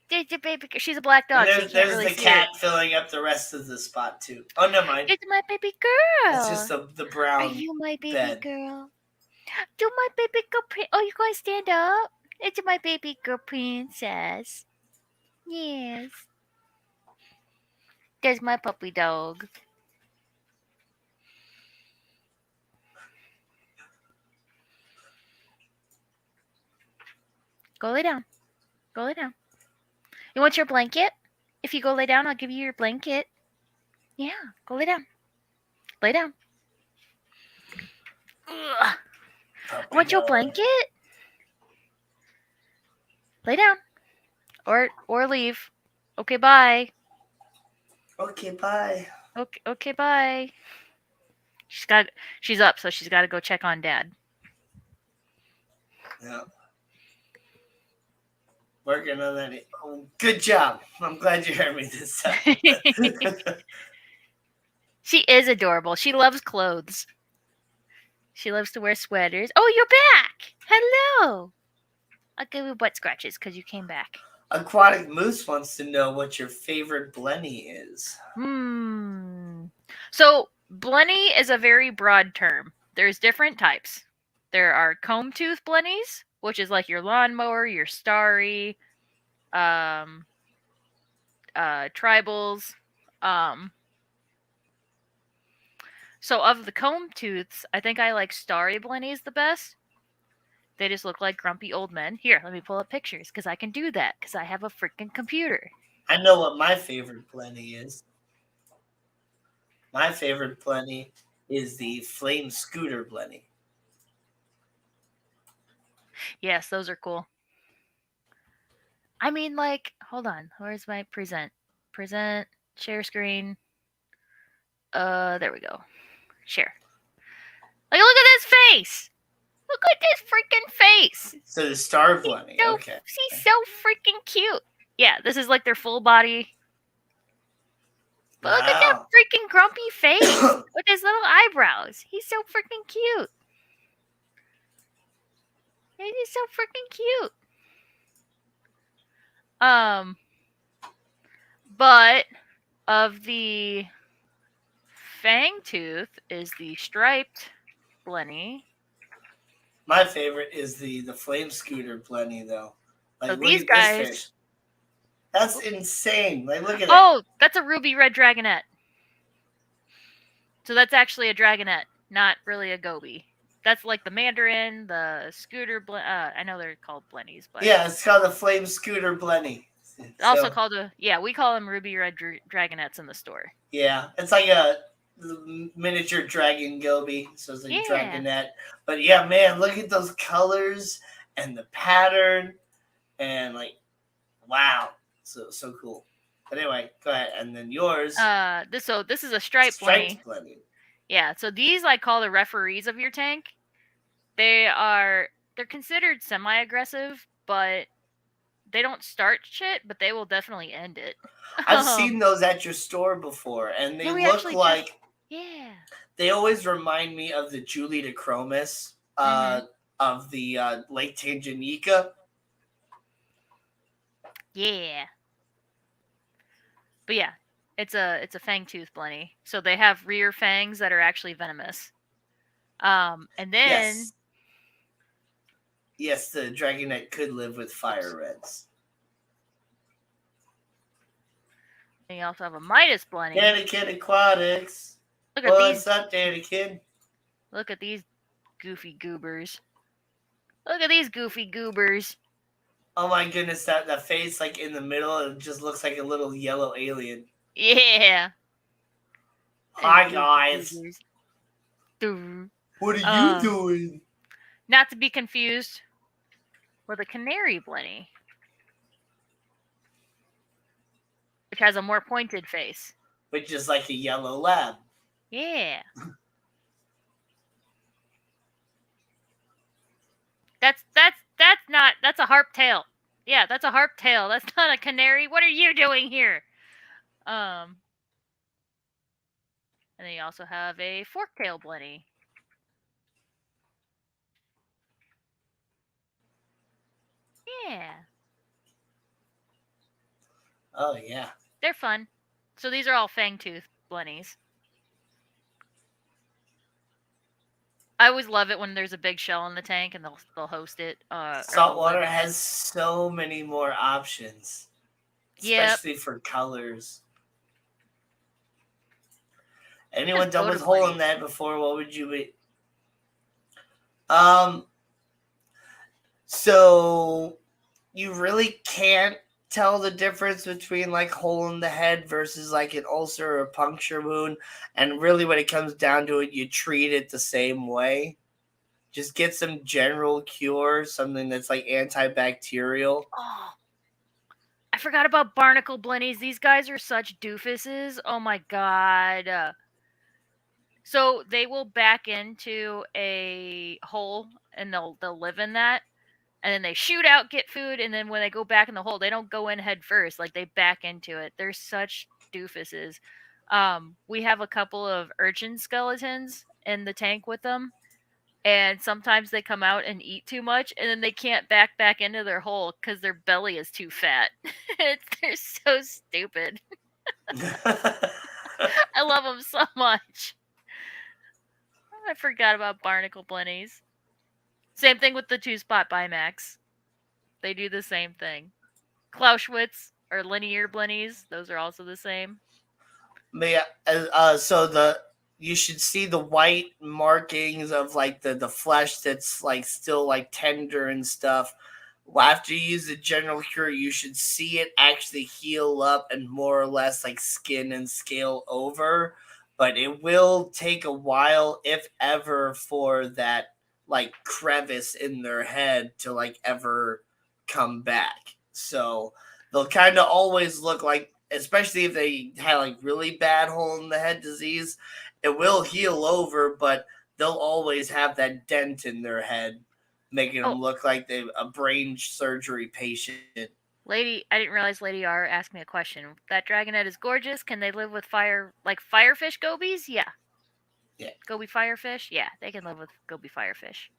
There's the baby. She's a black dog. And there's really the cat filling up the rest of the spot too. Oh, never mind. It's my baby girl. It's just the brown. Are you my baby bed. girl? Do my baby girl? Oh, you going to stand up? It's my baby girl princess. Yes. There's my puppy dog. Go lay down. Go lay down. You want your blanket? If you go lay down, I'll give you your blanket. Yeah, go lay down. Lay down. Ugh. Want your blanket? Lay down. Or leave. Okay, bye. Okay, bye. Okay, bye. She's up, so she's got to go check on Dad. Yeah. Working on that. Oh, good job. I'm glad you heard me this time. She is adorable. She loves clothes. She loves to wear sweaters. Oh, you're back. Hello. I'll give you butt scratches because you came back. Aquatic Moose wants to know what your favorite blenny is. So, blenny is a very broad term. There's different types. There are comb tooth blennies, which is like your lawnmower, your starry, tribals. So of the comb tooths, I think I like starry blennies the best. They just look like grumpy old men. Here, let me pull up pictures because I can do that because I have a freaking computer. I know what my favorite blenny is. My favorite blenny is the Flame Scooter blenny. Yes, those are cool. I mean, like, hold on. Where's my present? Present, share screen. There we go. Share. Like, look at this face! Look at this freaking face! So the star blenny, okay. She's so freaking cute. Yeah, this is like their full body. But look at that freaking grumpy face with his little eyebrows. He's so freaking cute. He's so freaking cute. But of the fang tooth is the striped blenny. My favorite is the Flame Scooter blenny, though. Like, so look these at guys. This fish. That's insane. Like, look at it. Oh, that's a ruby red dragonette. So that's actually a dragonette, not really a goby. That's like the mandarin, the scooter. I know they're called blennies, but yeah, it's called the Flame Scooter blenny. Also called we call them ruby red dragonettes in the store. Yeah, it's like a miniature dragon goby, so it's like a dragonette. But yeah, man, look at those colors and the pattern, and like, wow, so cool. But anyway, go ahead, and then yours. This is a striped blenny. Yeah, so these I call the referees of your tank. They're considered semi-aggressive, but they don't start shit, but they will definitely end it. I've seen those at your store before, and they look like they always remind me of the Julie DeChromis of the Lake Tanganyika. Yeah. But yeah, it's a fangtooth blenny. So they have rear fangs that are actually venomous. And then yes, the dragonette could live with fire reds. And you also have a Midas blenny. Danny Kid Aquatics. Look at What's up, Danny Kid? Look at these goofy goobers. Look at these goofy goobers. Oh my goodness, that face like in the middle, it just looks like a little yellow alien. Yeah. Hi, guys. What are you doing? Not to be confused with a canary blenny, which has a more pointed face. Which is like a yellow lab. Yeah. That's a harp tail. Yeah, that's a harp tail. That's not a canary. What are you doing here? And then you also have a fork-tail blenny. Yeah. Oh, yeah. They're fun. So these are all fang-tooth blennies. I always love it when there's a big shell in the tank and they'll host it. Saltwater has so many more options, especially for colors. Anyone done with hole in that before? What would you be? So you really can't tell the difference between like hole in the head versus like an ulcer or puncture wound, and really when it comes down to it, you treat it the same way. Just get some general cure, something that's like antibacterial. Oh, I forgot about barnacle blennies. These guys are such doofuses. Oh my god. So they will back into a hole and they'll live in that, and then they shoot out, get food, and then when they go back in the hole, they don't go in head first. Like they back into it. They're such doofuses. We have a couple of urchin skeletons in the tank with them, and sometimes they come out and eat too much, and then they can't back into their hole because their belly is too fat. They're so stupid. I love them so much. I forgot about barnacle blennies. Same thing with the 2-spot Bimax. They do the same thing. Clauschwitz or linear blennies, those are also the same. So you should see the white markings of like the flesh that's like still like tender and stuff. After you use the general cure, you should see it actually heal up and more or less like skin and scale over. But it will take a while, if ever, for that like crevice in their head to like ever come back. So they'll kind of always look like, especially if they had like really bad hole in the head disease, it will heal over, but they'll always have that dent in their head, making them look like they're a brain surgery patient. Lady, I didn't realize Lady R asked me a question. That dragonette is gorgeous. Can they live with fire, like firefish gobies? Yeah. Yeah. Goby firefish? Yeah, they can live with goby firefish.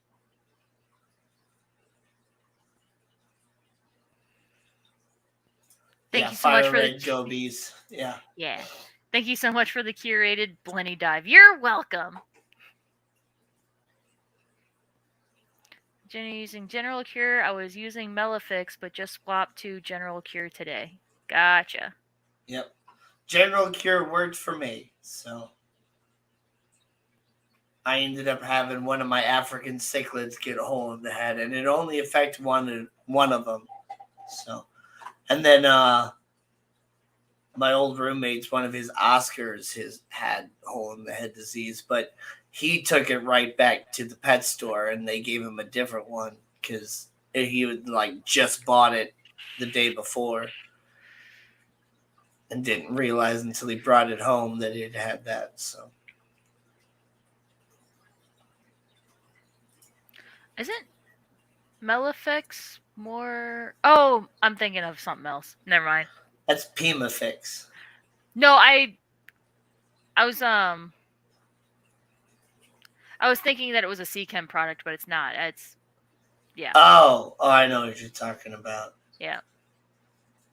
Thank you so much for the gobies. Yeah. Yeah. Thank you so much for the curated Blenny dive. You're welcome. Jenny using General Cure. I was using Melifix, but just swapped to General Cure today. Gotcha. Yep. General Cure worked for me, so I ended up having one of my African cichlids get a hole in the head, and it only affected one of them. So, and then my old roommate's one of his Oscars had hole in the head disease, but he took it right back to the pet store and they gave him a different one because he would like just bought it the day before and didn't realize until he brought it home that it had that. So isn't Melifix more? Oh, I'm thinking of something else. Never mind. That's Pimafix. No, I was thinking that it was a C-Chem product, but it's not. It's yeah. Oh, I know what you're talking about. Yeah.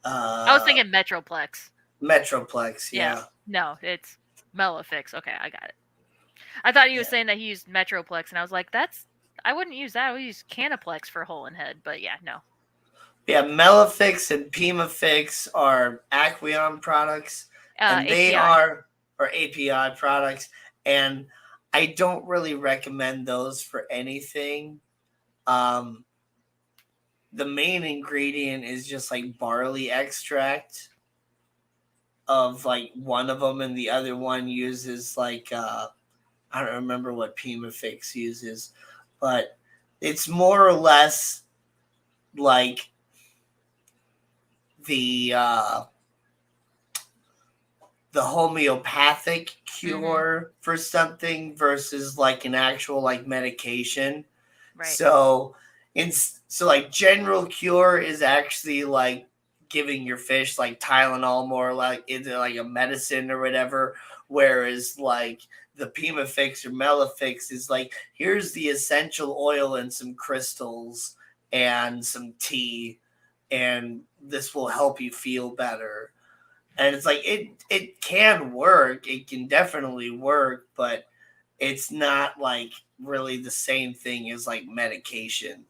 I was thinking Metroplex. Metroplex, yeah. No, it's Melifix. Okay, I got it. I thought he was saying that he used Metroplex, and I was like, I wouldn't use that. I would use Canaplex for hole in head, but yeah, no. Yeah, Melifix and Pimafix are Aquion products, and they are API products, and I don't really recommend those for anything. The main ingredient is just like barley extract. of like one of them, and the other one uses like I don't remember what PimaFix uses, but it's more or less like the homeopathic cure for something versus like an actual like medication. Right. So like general cure is actually like giving your fish like Tylenol, more like into like a medicine or whatever, whereas like the PimaFix or Melafix is like, here's the essential oil and some crystals and some tea, and this will help you feel better. And it's like it can work. It can definitely work, but it's not like really the same thing as like medication.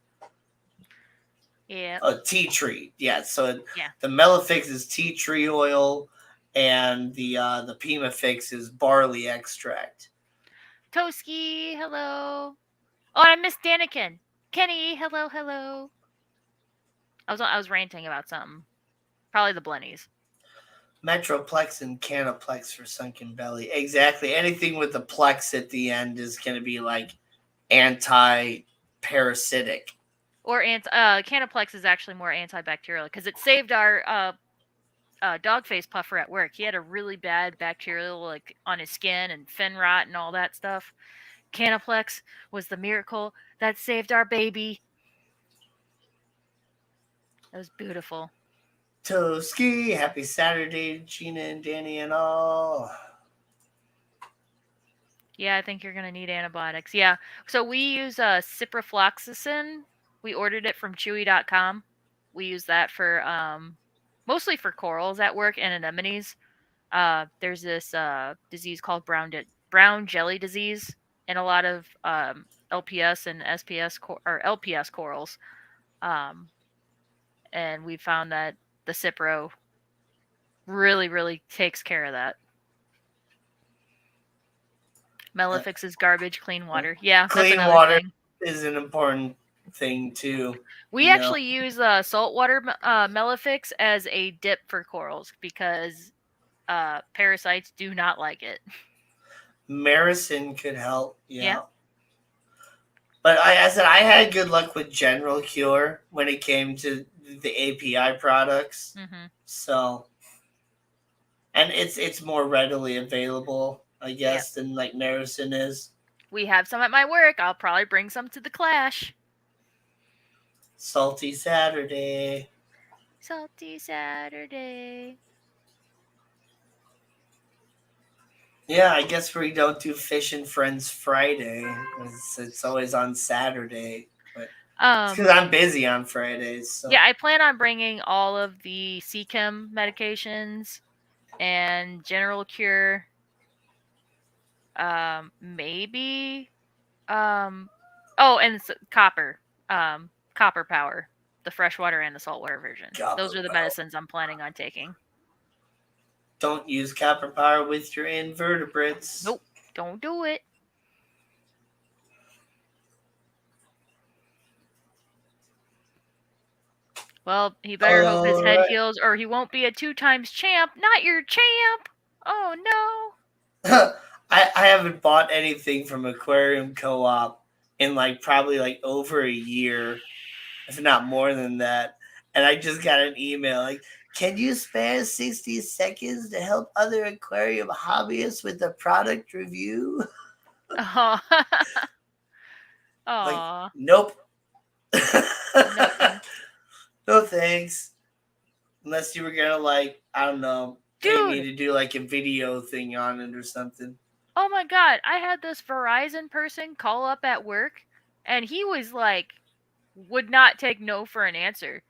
Yeah. Tea tree. Yeah. So the Melafix is tea tree oil, and the PimaFix is barley extract. Toski, hello. Oh, I missed Danikin. Kenny, hello. I was ranting about something. Probably the Blennies. Metroplex and Canaplex for sunken belly. Exactly. Anything with the plex at the end is going to be like anti-parasitic. Or Canaplex is actually more antibacterial because it saved our dog face puffer at work. He had a really bad bacterial like on his skin and fin rot and all that stuff. Canaplex was the miracle that saved our baby. That was beautiful. Toski, happy Saturday, Gina and Danny and all. Yeah, I think you're going to need antibiotics. Yeah. So we use ciprofloxacin. We ordered it from chewy.com. We use that for mostly for corals at work and anemones. There's this disease called brown jelly disease in a lot of LPS and SPS or LPS corals. And we found that the Cipro really takes care of that. Melafix is garbage, clean water. Yeah, clean that's water thing. is an important thing too. We actually use saltwater Melafix as a dip for corals because parasites do not like it. Maricin could help. Yeah. But I had good luck with General Cure when it came to the API products. Mm-hmm. So, and it's more readily available, I guess, than like Maricin is. We have some at my work. I'll probably bring some to the Clash. Salty Saturday. Salty Saturday. Yeah, I guess we don't do Fish and Friends Friday. It's always on Saturday. But it's because I'm busy on Fridays. So. Yeah, I plan on bringing all of the CChem medications and General Cure. Maybe. And copper. Copper Power. The freshwater and the saltwater version. Those are the medicines I'm planning on taking. Don't use copper power with your invertebrates. Nope, don't do it. Well, he better hope his head heals or he won't be a 2-times champ. Not your champ! Oh, no. I haven't bought anything from Aquarium Co-op in probably over a year, if not more than that. And I just got an email can you spare 60 seconds to help other aquarium hobbyists with a product review? Oh. Nope. No thanks. Unless you were gonna I don't know, pay me to do a video thing on it or something. Oh my god, I had this Verizon person call up at work and he was would not take no for an answer.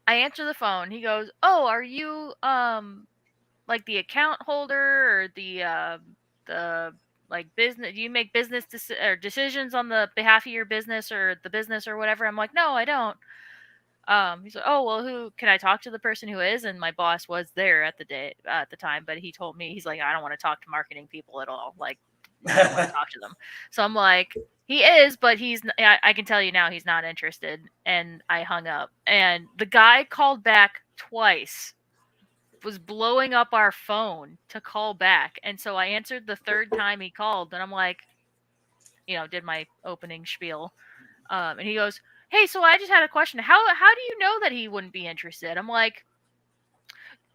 I answer the phone. He goes, "Oh, are you the account holder or the business? Do you make business decisions on the behalf of your business or the business or whatever?" I'm like, "No, I don't." He's like, "Oh, well, who can I talk to the person who is?" And my boss was there at the time, but he told me, he's like, "I don't want to talk to marketing people at all. I don't want to talk to them." So I'm like, he is, but I can tell you now he's not interested. And I hung up. And the guy called back twice. was blowing up our phone to call back. And so I answered the third time he called, and I'm like, did my opening spiel. And he goes, "Hey, so I just had a question. How do you know that he wouldn't be interested?" I'm like,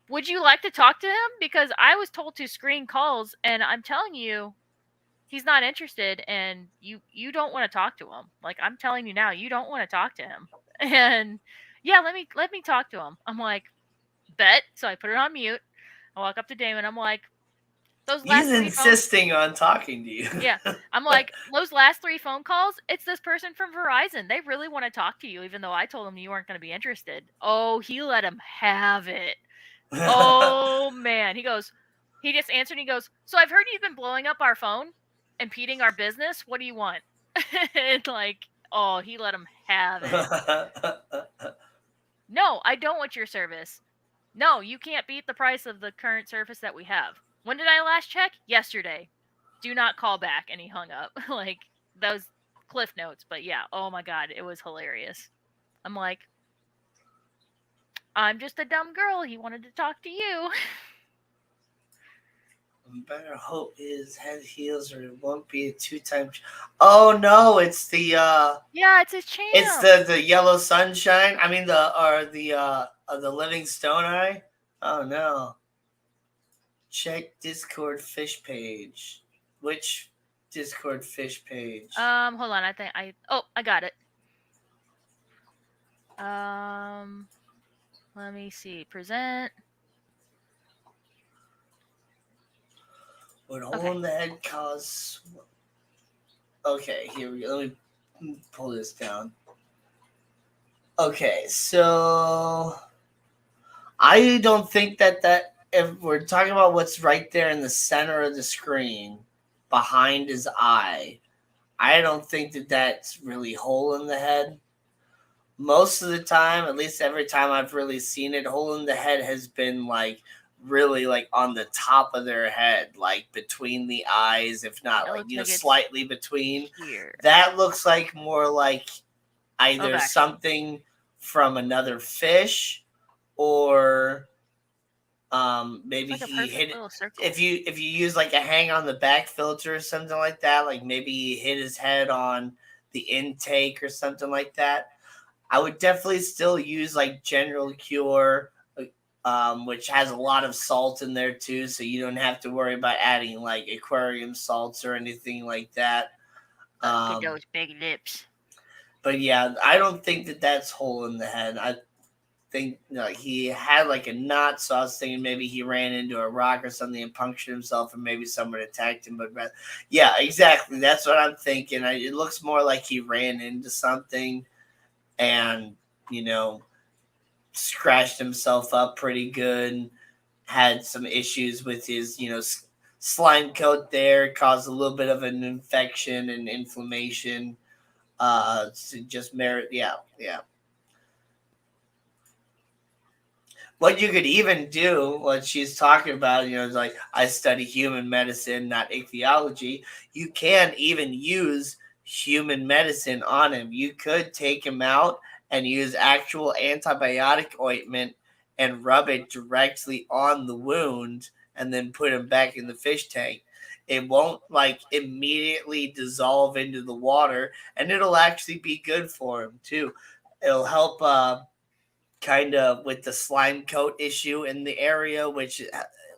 "Would you like to talk to him? Because I was told to screen calls, and I'm telling you, he's not interested, and you don't want to talk to him. Like, I'm telling you now, you don't want to talk to him." And yeah, let me talk to him. I'm like, "Bet." So I put it on mute. I walk up to Damon. I'm like, those last He's 3 phone insisting on talking to you. Yeah. I'm like, those last 3 phone calls, it's this person from Verizon. They really want to talk to you, even though I told them you weren't going to be interested. Oh, he let him have it. Oh, man. He just answered and he goes, "So I've heard you've been blowing up our phone, impeding our business. What do you want?" And like, oh, he let him have it. "No, I don't want your service. No, you can't beat the price of the current service that we have. When did I last check? Yesterday. Do not call back." And he hung up. Like, those cliff notes. But yeah, oh my god, it was hilarious. I'm like, I'm just a dumb girl. He wanted to talk to you. Better hope his head heals or it won't be a 2-time. Oh no, it's the Yeah, it's his champ. It's the yellow sunshine. I mean the living stone eye. Oh no. Check Discord fish page. Which Discord fish page? Hold on. I got it. Let me see. Present. Would hole in the head cause? Okay, here we go. Let me pull this down. Okay, so I don't think that if we're talking about what's right there in the center of the screen behind his eye, I don't think that that's really hole in the head. Most of the time, at least every time I've really seen it, hole in the head has been like really like on the top of their head, like between the eyes, if not like slightly between. Here. That looks like more like either something from another fish or maybe like he hit it. If you use like a hang on the back filter or something like that, like maybe he hit his head on the intake or something like that. I would definitely still use like General Cure, which has a lot of salt in there too, so you don't have to worry about adding like aquarium salts or anything like that. Look at those big lips. But yeah, I don't think that that's hole in the head. I think he had like a knot, so I was thinking maybe he ran into a rock or something and punctured himself, and maybe someone attacked him. But yeah, exactly. That's what I'm thinking. It looks more like he ran into something and, scratched himself up pretty good, had some issues with his, slime coat there, caused a little bit of an infection and inflammation. To just merit, yeah. What you could even do, what she's talking about, is like, I study human medicine, not ichthyology. You can even use human medicine on him. You could take him out and use actual antibiotic ointment and rub it directly on the wound and then put him back in the fish tank. It won't like immediately dissolve into the water, and it'll actually be good for him too. It'll help kind of with the slime coat issue in the area, which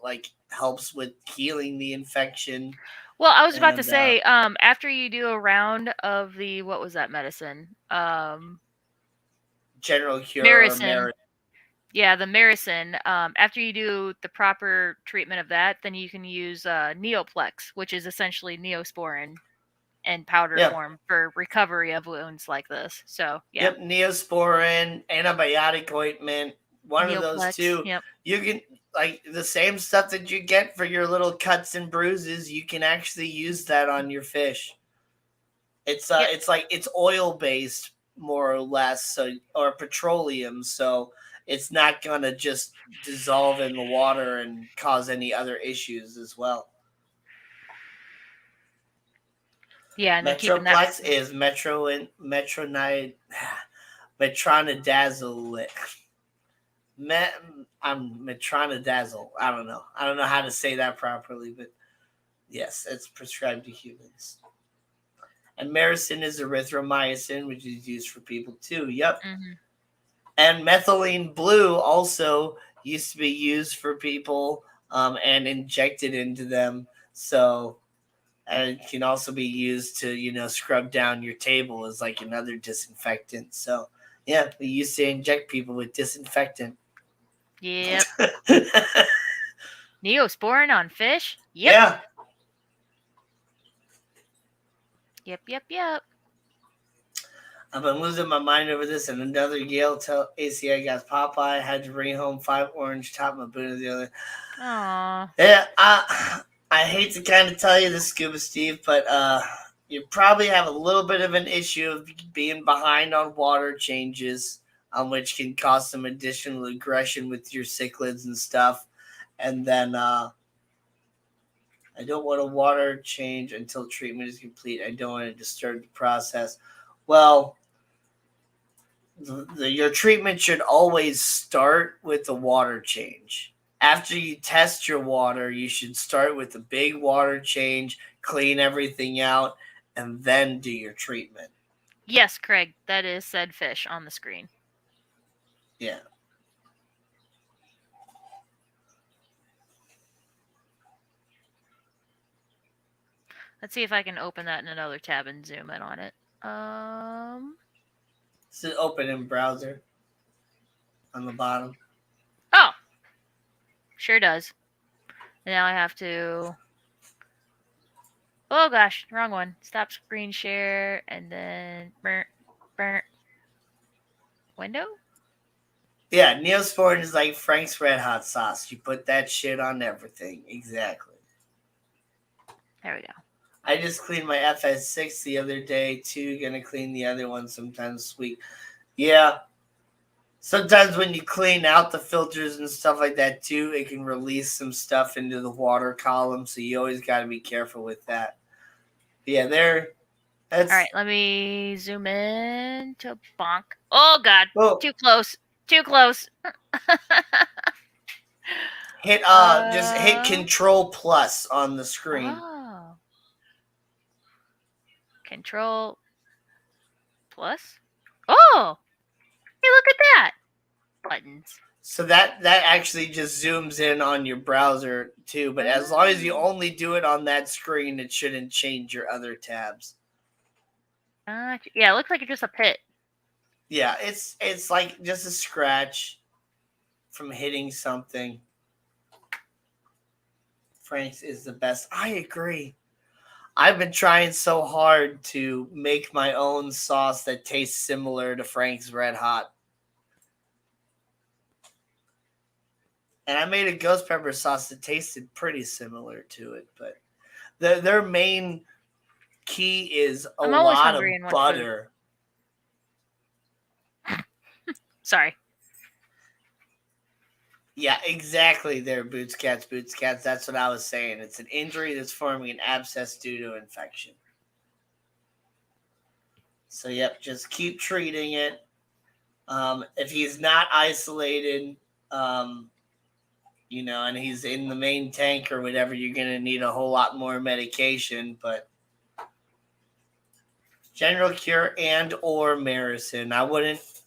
like helps with healing the infection. Well, I was about to say, after you do a round of the, what was that medicine? General Cure. Maricin. Yeah, the Maricin. After you do the proper treatment of that, then you can use Neoplex, which is essentially Neosporin in powder form for recovery of wounds like this. So, yeah. Yep, Neosporin, antibiotic ointment, one of those two. Yep. You can, like, the same stuff that you get for your little cuts and bruises, you can actually use that on your fish. It's it's like it's oil based more or less, so, or petroleum, so it's not gonna just dissolve in the water and cause any other issues as well. Yeah, and Metroplex is metronidazole. metronidazole. I don't know how to say that properly, but yes, it's prescribed to humans. And Maricin is erythromycin, which is used for people too. Yep. Mm-hmm. And methylene blue also used to be used for people and injected into them. So, and it can also be used to, scrub down your table as like another disinfectant. So, yeah, we used to inject people with disinfectant. Yep. Neosporin on fish? Yep. Yeah. Yep. I've been losing my mind over this, and another Yale ACI got Popeye had to bring home 5 orange top my boot of the other. Aww. Yeah, I hate to kind of tell you this, Scuba Steve, but you probably have a little bit of an issue of being behind on water changes, which can cause some additional aggression with your cichlids and stuff. And then I don't want a water change until treatment is complete. I don't want to disturb the process. Well, your treatment should always start with the water change. After you test your water, you should start with a big water change, clean everything out, and then do your treatment. Yes, Craig, that is said fish on the screen. Yeah. Let's see if I can open that in another tab and zoom in on it. It's open in browser on the bottom. Oh, sure does. And now I have to. Oh gosh, wrong one. Stop screen share and then burn. Window? Yeah, Neosporin is like Frank's Red Hot sauce. You put that shit on everything. Exactly. There we go. I just cleaned my FS6 the other day too. Gonna clean the other one sometime this week. Yeah. Sometimes when you clean out the filters and stuff like that too, it can release some stuff into the water column. So you always got to be careful with that. But yeah, that's all right. Let me zoom in to bonk. Oh God, too close. Hit just hit Control Plus on the screen. Oh. Control Plus. Oh, hey, look at that. Buttons. So that actually just zooms in on your browser too. But as long as you only do it on that screen, it shouldn't change your other tabs. Yeah, it looks like it's just a pit. Yeah, it's like just a scratch from hitting something. Frank's is the best. I agree. I've been trying so hard to make my own sauce that tastes similar to Frank's Red Hot. And I made a ghost pepper sauce that tasted pretty similar to it, but their main key is a lot of butter. Sorry. Yeah, exactly there, Boots Cats. That's what I was saying. It's an injury that's forming an abscess due to infection. So, yep, just keep treating it. If he's not isolated, and he's in the main tank or whatever, you're going to need a whole lot more medication. But general cure and or Maricin, I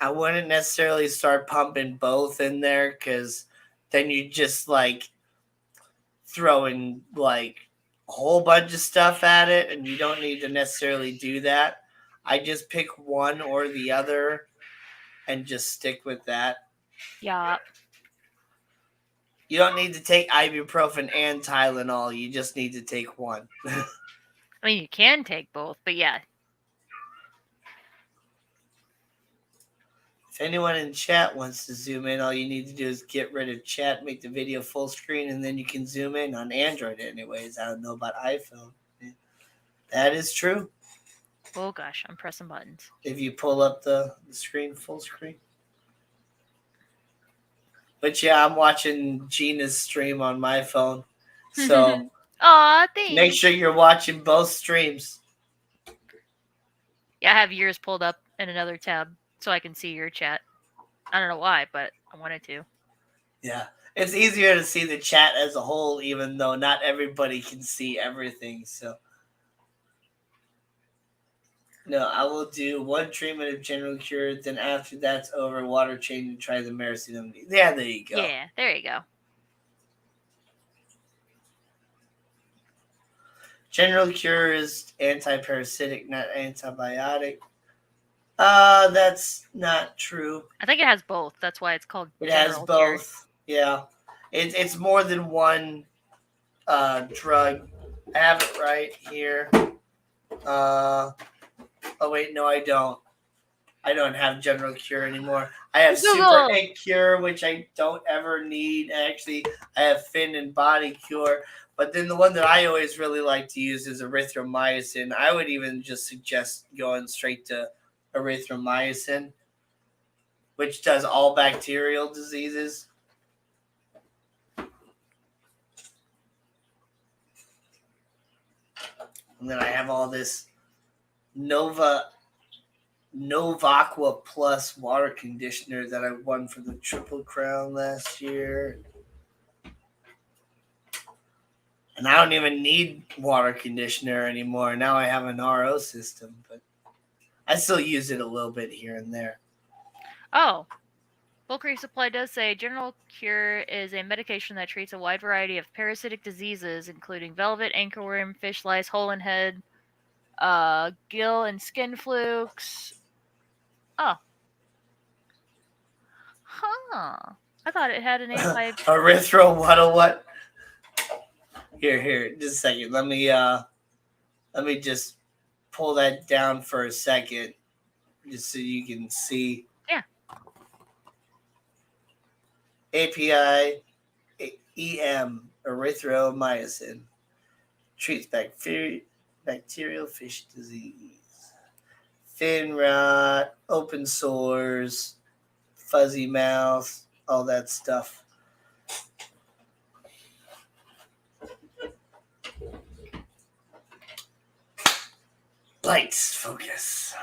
wouldn't necessarily start pumping both in there because then you just like throwing like a whole bunch of stuff at it, and you don't need to necessarily do that. I just pick one or the other and just stick with that. Yeah. You don't need to take ibuprofen and Tylenol. You just need to take one. I mean, you can take both, but yeah. If anyone in chat wants to zoom in, all you need to do is get rid of chat, make the video full screen, and then you can zoom in on Android anyways. I don't know about iPhone. That is true. Oh gosh, I'm pressing buttons. If you pull up the screen full screen. But yeah, I'm watching Gina's stream on my phone. So aw, thanks. Make sure you're watching both streams. Yeah, I have yours pulled up in another tab so I can see your chat. I don't know why, but I wanted to. Yeah. It's easier to see the chat as a whole, even though not everybody can see everything. So, no, I will do one treatment of general cure. Then after that's over, water change and try the maracinum. Yeah, there you go. Yeah, there you go. General cure is anti-parasitic, not antibiotic. That's not true. I think it has both. That's why it's called It general has cure. both. Yeah, it's more than one drug. I have it right here. Oh wait, no, I don't. I don't have general cure anymore. I have super egg cure, which I don't ever need. Actually, I have fin and body cure. But then the one that I always really like to use is erythromycin. I would even just suggest going straight to erythromycin, which does all bacterial diseases. And then I have all this Novaqua Plus water conditioner that I won for the Triple Crown last year. And I don't even need water conditioner anymore. Now I have an RO system, but I still use it a little bit here and there. Oh, Bulk Resupply does say General Cure is a medication that treats a wide variety of parasitic diseases, including velvet, anchorworm, fish lice, hole in head, gill and skin flukes. Oh. Huh. I thought it had an anti... what? Here, just a second. Let me just pull that down for a second, just so you can see. Yeah. API EM erythromycin treats bacterial fish disease, fin rot, open sores, fuzzy mouth, all that stuff. Lights, focus.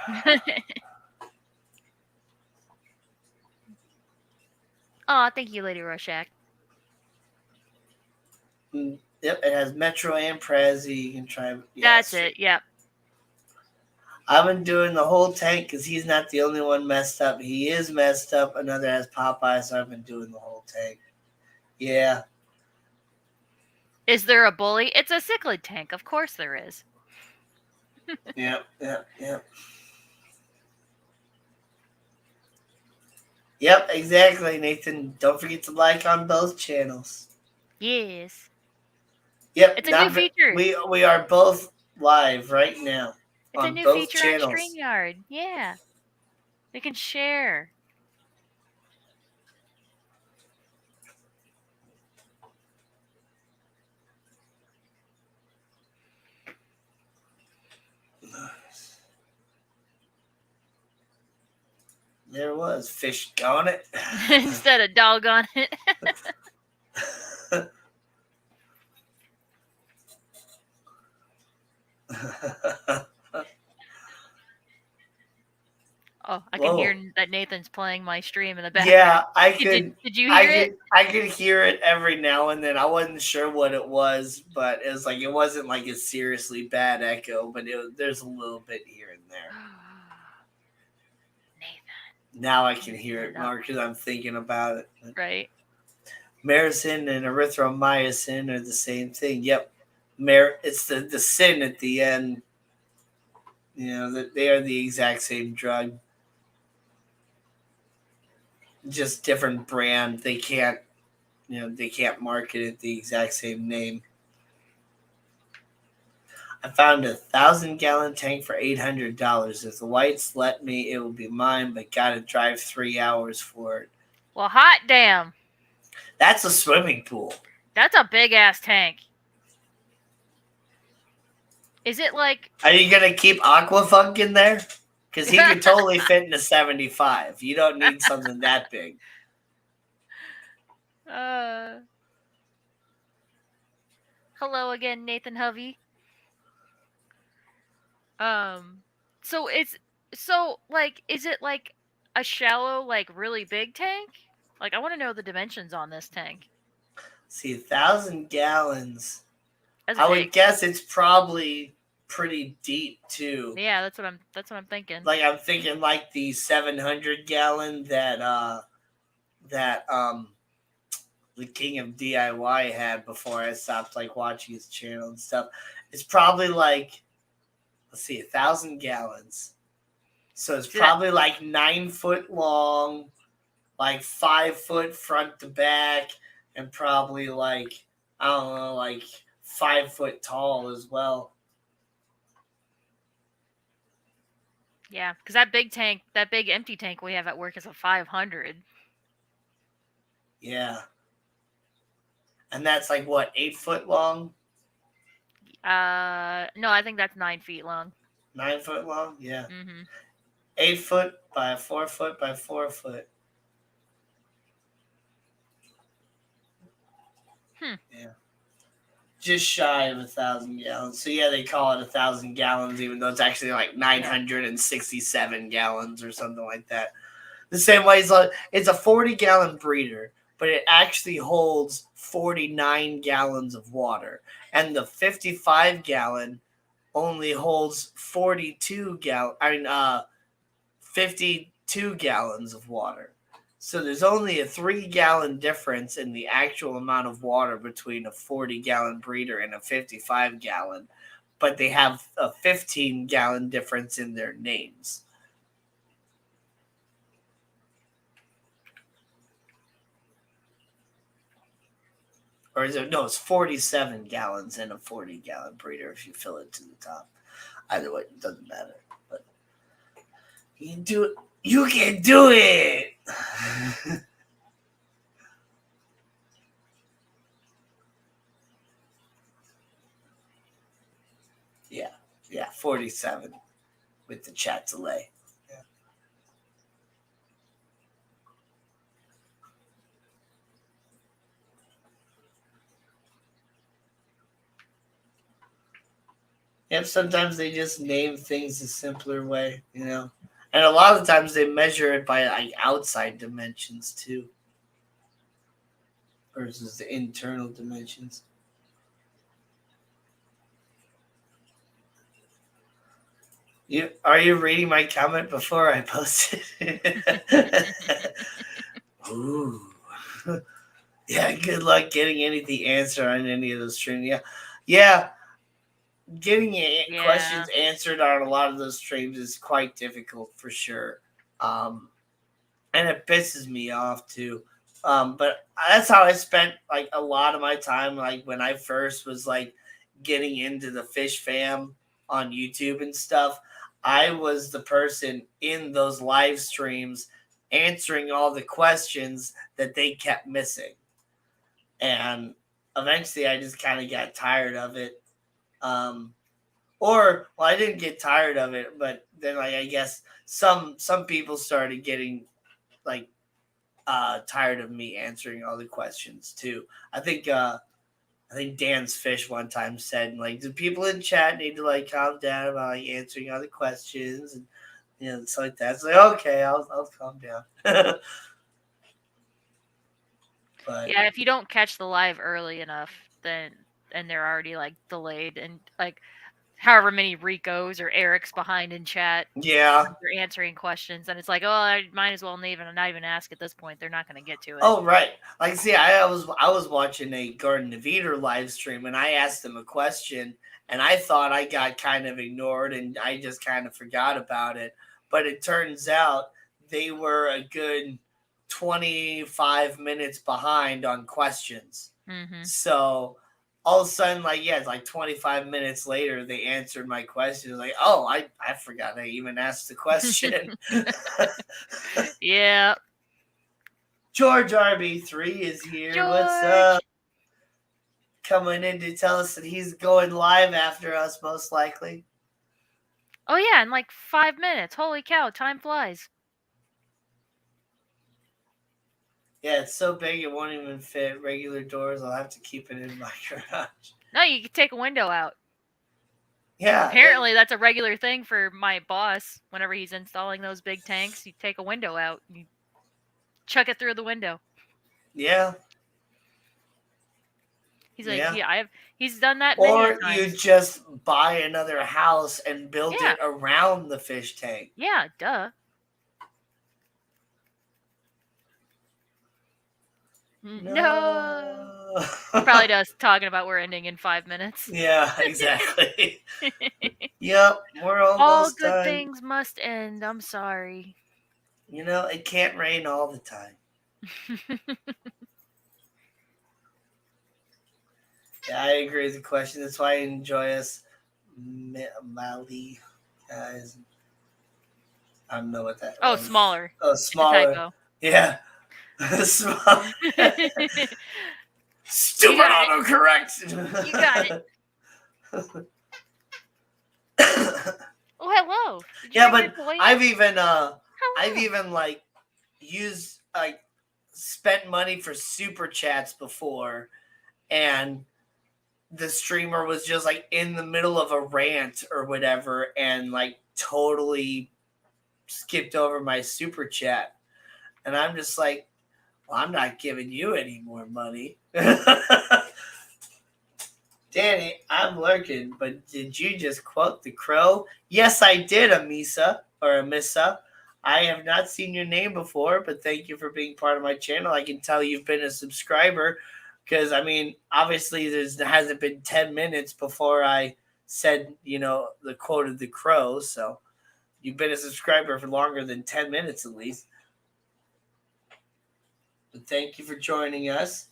Oh, thank you, Lady Rorschach. Yep, it has Metro and Prezi. You can try. That's it. Yep. I've been doing the whole tank because he's not the only one messed up. He is messed up. Another has Popeye, so I've been doing the whole tank. Yeah. Is there a bully? It's a cichlid tank. Of course there is. Yep. Yep, exactly, Nathan. Don't forget to like on both channels. Yes. Yep. It's a new feature. We are both live right now. It's on a new both feature channels. on StreamYard. Yeah. We can share. There was fish on it. Instead of dog on it. Oh, I can hear that Nathan's playing my stream in the background. Yeah, I could. Did you hear it? I could hear it every now and then. I wasn't sure what it was, but it was like it wasn't like a seriously bad echo, but there's a little bit here and there. Nathan. Now I can hear it more because I'm thinking about it. Right. Maricin and erythromycin are the same thing. Yep. It's the sin at the end. You know, they are the exact same drug. Just different brand. They can't market it the exact same name. I found a 1,000-gallon tank for $800. If the whites let me, it will be mine, but gotta drive 3 hours for it. Well, hot damn. That's a swimming pool. That's a big ass tank. Is it like... Are you gonna keep Aquafunk in there? Because he could totally fit in a 75. You don't need something that big. Hello again, Nathan Hovey. So is it like a shallow, like really big tank? Like, I want to know the dimensions on this tank. See, 1,000 gallons. That's I big. would guess it's probably pretty deep too. Yeah, that's what I'm thinking. Like I'm thinking like the 700 gallon that the King of DIY had before I stopped like watching his channel and stuff. It's probably like, let's see, 1,000 gallons. So it's probably like 9 foot long, like 5 foot front to back, and probably like, I don't know, like 5 foot tall as well. Yeah, because that big empty tank we have at work is a 500. Yeah. And that's like what, 8 foot long? No, I think that's 9 feet long. 9 foot long? Yeah. Mm-hmm. 8 foot by 4 foot by 4 foot. Yeah. Just shy of 1,000 gallons. So yeah, they call it 1,000 gallons, even though it's actually like 967 gallons or something like that. The same way it's a 40-gallon breeder, but it actually holds 49 gallons of water. And the 55-gallon only holds 52 gallons of water. So there's only a 3-gallon difference in the actual amount of water between a 40-gallon breeder and a 55-gallon, but they have a 15-gallon difference in their names. Or is it? No, it's 47 gallons in a 40-gallon breeder if you fill it to the top. Either way, it doesn't matter. But you can do it. You can do it! Yeah, 47 with the chat delay. Yeah. Yep, sometimes they just name things a simpler way, you know. And a lot of the times they measure it by like outside dimensions too, versus the internal dimensions. Are you reading my comment before I posted it? Ooh. Yeah, good luck getting any the answer on any of those streams. Yeah. Getting questions answered on a lot of those streams is quite difficult for sure. And it pisses me off too. But that's how I spent like a lot of my time, like when I first was like getting into the fish fam on YouTube and stuff. I was the person in those live streams answering all the questions that they kept missing. And eventually I just kind of got tired of it. I didn't get tired of it, but then like I guess some people started getting like tired of me answering all the questions too. I think Dan's Fish one time said like, do people in chat need to like calm down about like answering all the questions and stuff like that. It's like, okay, I'll calm down. But yeah, if you don't catch the live early enough, then and they're already like delayed and like however many Ricos or Eric's behind in chat. Yeah. They're answering questions, and it's like, oh, I might as well not even ask at this point. They're not going to get to it. Oh, right. Like, see, I was watching a Garden of Eater live stream, and I asked them a question, and I thought I got kind of ignored, and I just kind of forgot about it. But it turns out they were a good 25 minutes behind on questions. Mm-hmm. So all of a sudden, like, it's like 25 minutes later, they answered my question. Like, oh, I forgot I even asked the question. Yeah. George RB3 is here. George. What's up? Coming in to tell us that he's going live after us, most likely. Oh, yeah, in like 5 minutes. Holy cow, time flies. Yeah, it's so big it won't even fit regular doors. I'll have to keep it in my garage. No, you can take a window out. Yeah. Apparently, that's a regular thing for my boss. Whenever he's installing those big tanks, you take a window out. You chuck it through the window. Yeah. He's like, he's done that many Or times. you just buy another house and build it around the fish tank. Yeah, duh. No. He probably does, talking about we're ending in 5 minutes. Yeah, exactly. Yep, we're almost all good done. things must end. I'm sorry. You know, it can't rain all the time. Yeah, I agree with the question. That's why I enjoy us, Mali guys. I don't know what that was. Smaller. Oh, smaller. Typo. Yeah. Small. Stupid autocorrect. You got it. Oh, hello. Yeah, but I've even like used like spent money for super chats before, and the streamer was just like in the middle of a rant or whatever, and like totally skipped over my super chat, and I'm just like, well, I'm not giving you any more money. Danny, I'm lurking, but did you just quote the crow? Yes, I did, Amisa, or Amissa. I have not seen your name before, but thank you for being part of my channel. I can tell you've been a subscriber because, I mean, obviously there hasn't been 10 minutes before I said, the quote of the crow. So you've been a subscriber for longer than 10 minutes at least. But thank you for joining us.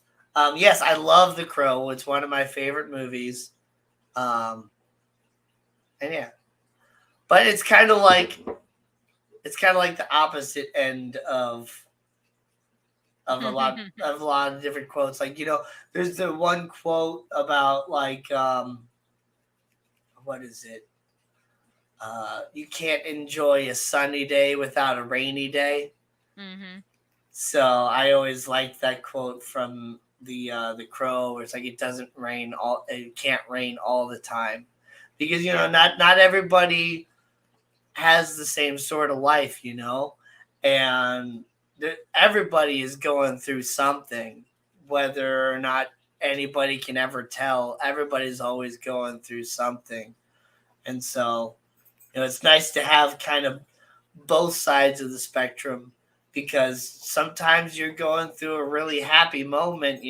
Yes, I love The Crow. It's one of my favorite movies. And yeah, but it's kind of like the opposite end of a lot of different quotes. Like, there's the one quote about like what is it? You can't enjoy a sunny day without a rainy day. Mm-hmm. So I always like that quote from the Crow, where it's like it can't rain all the time, because not everybody has the same sort of life, and everybody is going through something, whether or not anybody can ever tell. Everybody's always going through something, and so it's nice to have kind of both sides of the spectrum, because sometimes you're going through a really happy moment,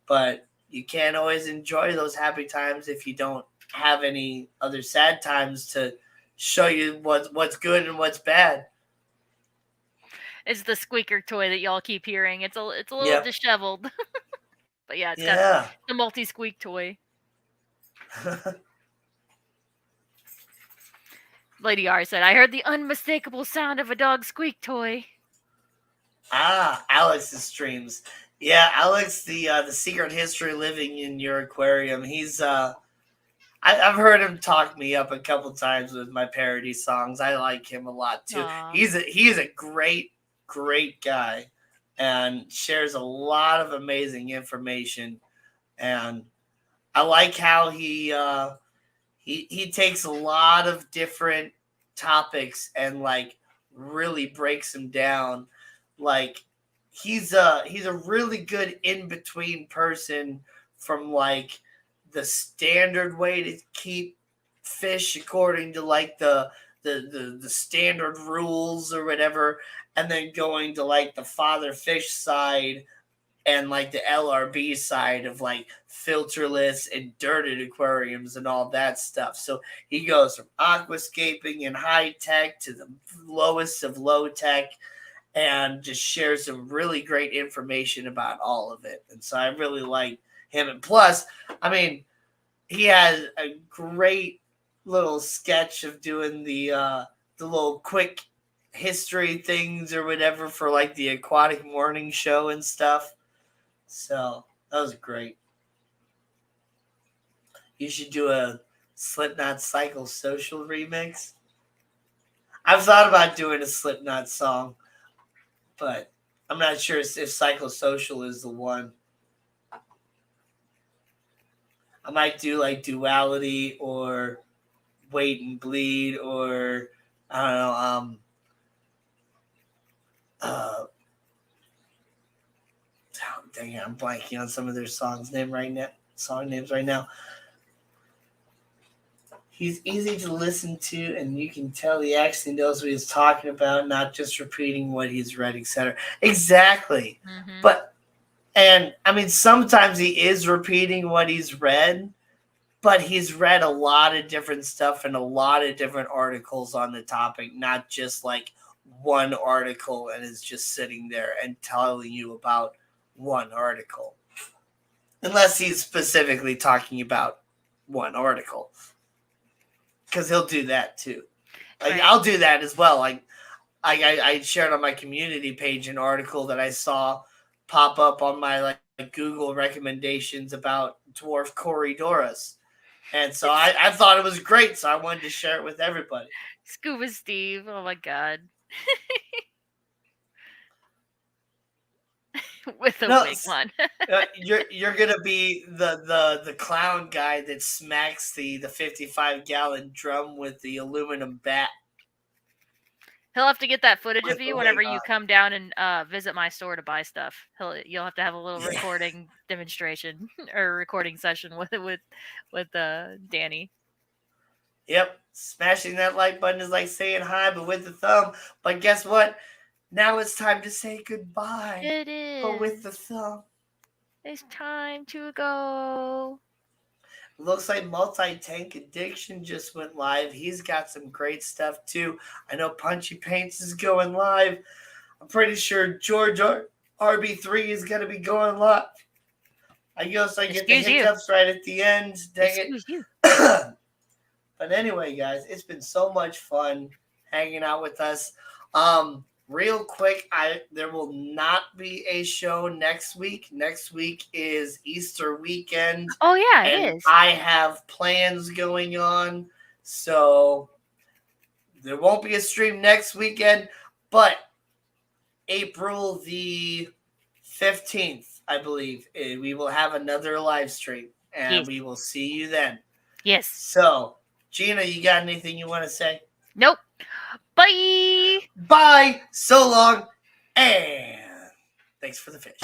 but you can't always enjoy those happy times if you don't have any other sad times to show you what's good and what's bad. It's the squeaker toy that y'all keep hearing. It's a little disheveled. But yeah, it's got the multi-squeak toy. Lady R said, I heard the unmistakable sound of a dog squeak toy. Alex's streams. Yeah, Alex, the secret history living in your aquarium. He's I've heard him talk me up a couple times with my parody songs. I like him a lot too. Aww. He's a great guy, and shares a lot of amazing information. And I like how he takes a lot of different topics and like really breaks them down. Like he's a really good in between person from like the standard way to keep fish according to like the standard rules or whatever, and then going to like the father fish side and like the LRB side of like filterless and dirted aquariums and all that stuff. So he goes from aquascaping and high tech to the lowest of low tech, and just shares some really great information about all of it. And so I really like him. And plus, I mean, he has a great little sketch of doing the little quick history things or whatever for like the aquatic morning show and stuff. So that was great. You should do a Slipknot Cycle Social remix. I've thought about doing a Slipknot song, but I'm not sure if Psychosocial is the one. I might do like Duality or Wait and Bleed, or I don't know. dang it, I'm blanking on some of their song names right now. He's easy to listen to, and you can tell he actually knows what he's talking about, not just repeating what he's read, etc. Exactly. Mm-hmm. And I mean, sometimes he is repeating what he's read, but he's read a lot of different stuff and a lot of different articles on the topic, not just like one article and is just sitting there and telling you about one article. Unless he's specifically talking about one article. Because he'll do that too. Like, Right. I'll do that as well. Like I shared on my community page an article that I saw pop up on my like Google recommendations about dwarf Corydorus. And so I thought it was great, so I wanted to share it with everybody. Scuba Steve, oh my god. With a wig on. You're gonna be the clown guy that smacks the 55-gallon drum with the aluminum bat. He'll have to get that footage of you whenever you come down and visit my store to buy stuff. You'll have to have a little recording demonstration or recording session with Danny. Yep, smashing that like button is like saying hi, but with the thumb. But guess what? Now it's time to say goodbye. It is. But with the thumb. It's time to go. Looks like Multi-Tank Addiction just went live. He's got some great stuff too. I know Punchy Paints is going live. I'm pretty sure George RB3 is going to be going live. I guess I get the hiccups right at the end. Dang it. But anyway, guys, it's been so much fun hanging out with us. Real quick, there will not be a show next week. Next week is Easter weekend. Oh, yeah, it is. I have plans going on, so there won't be a stream next weekend, but April the 15th, I believe, we will have another live stream, and we will see you then. Yes. So, Gina, you got anything you want to say? Nope. Bye. Bye. So long. And thanks for the fish.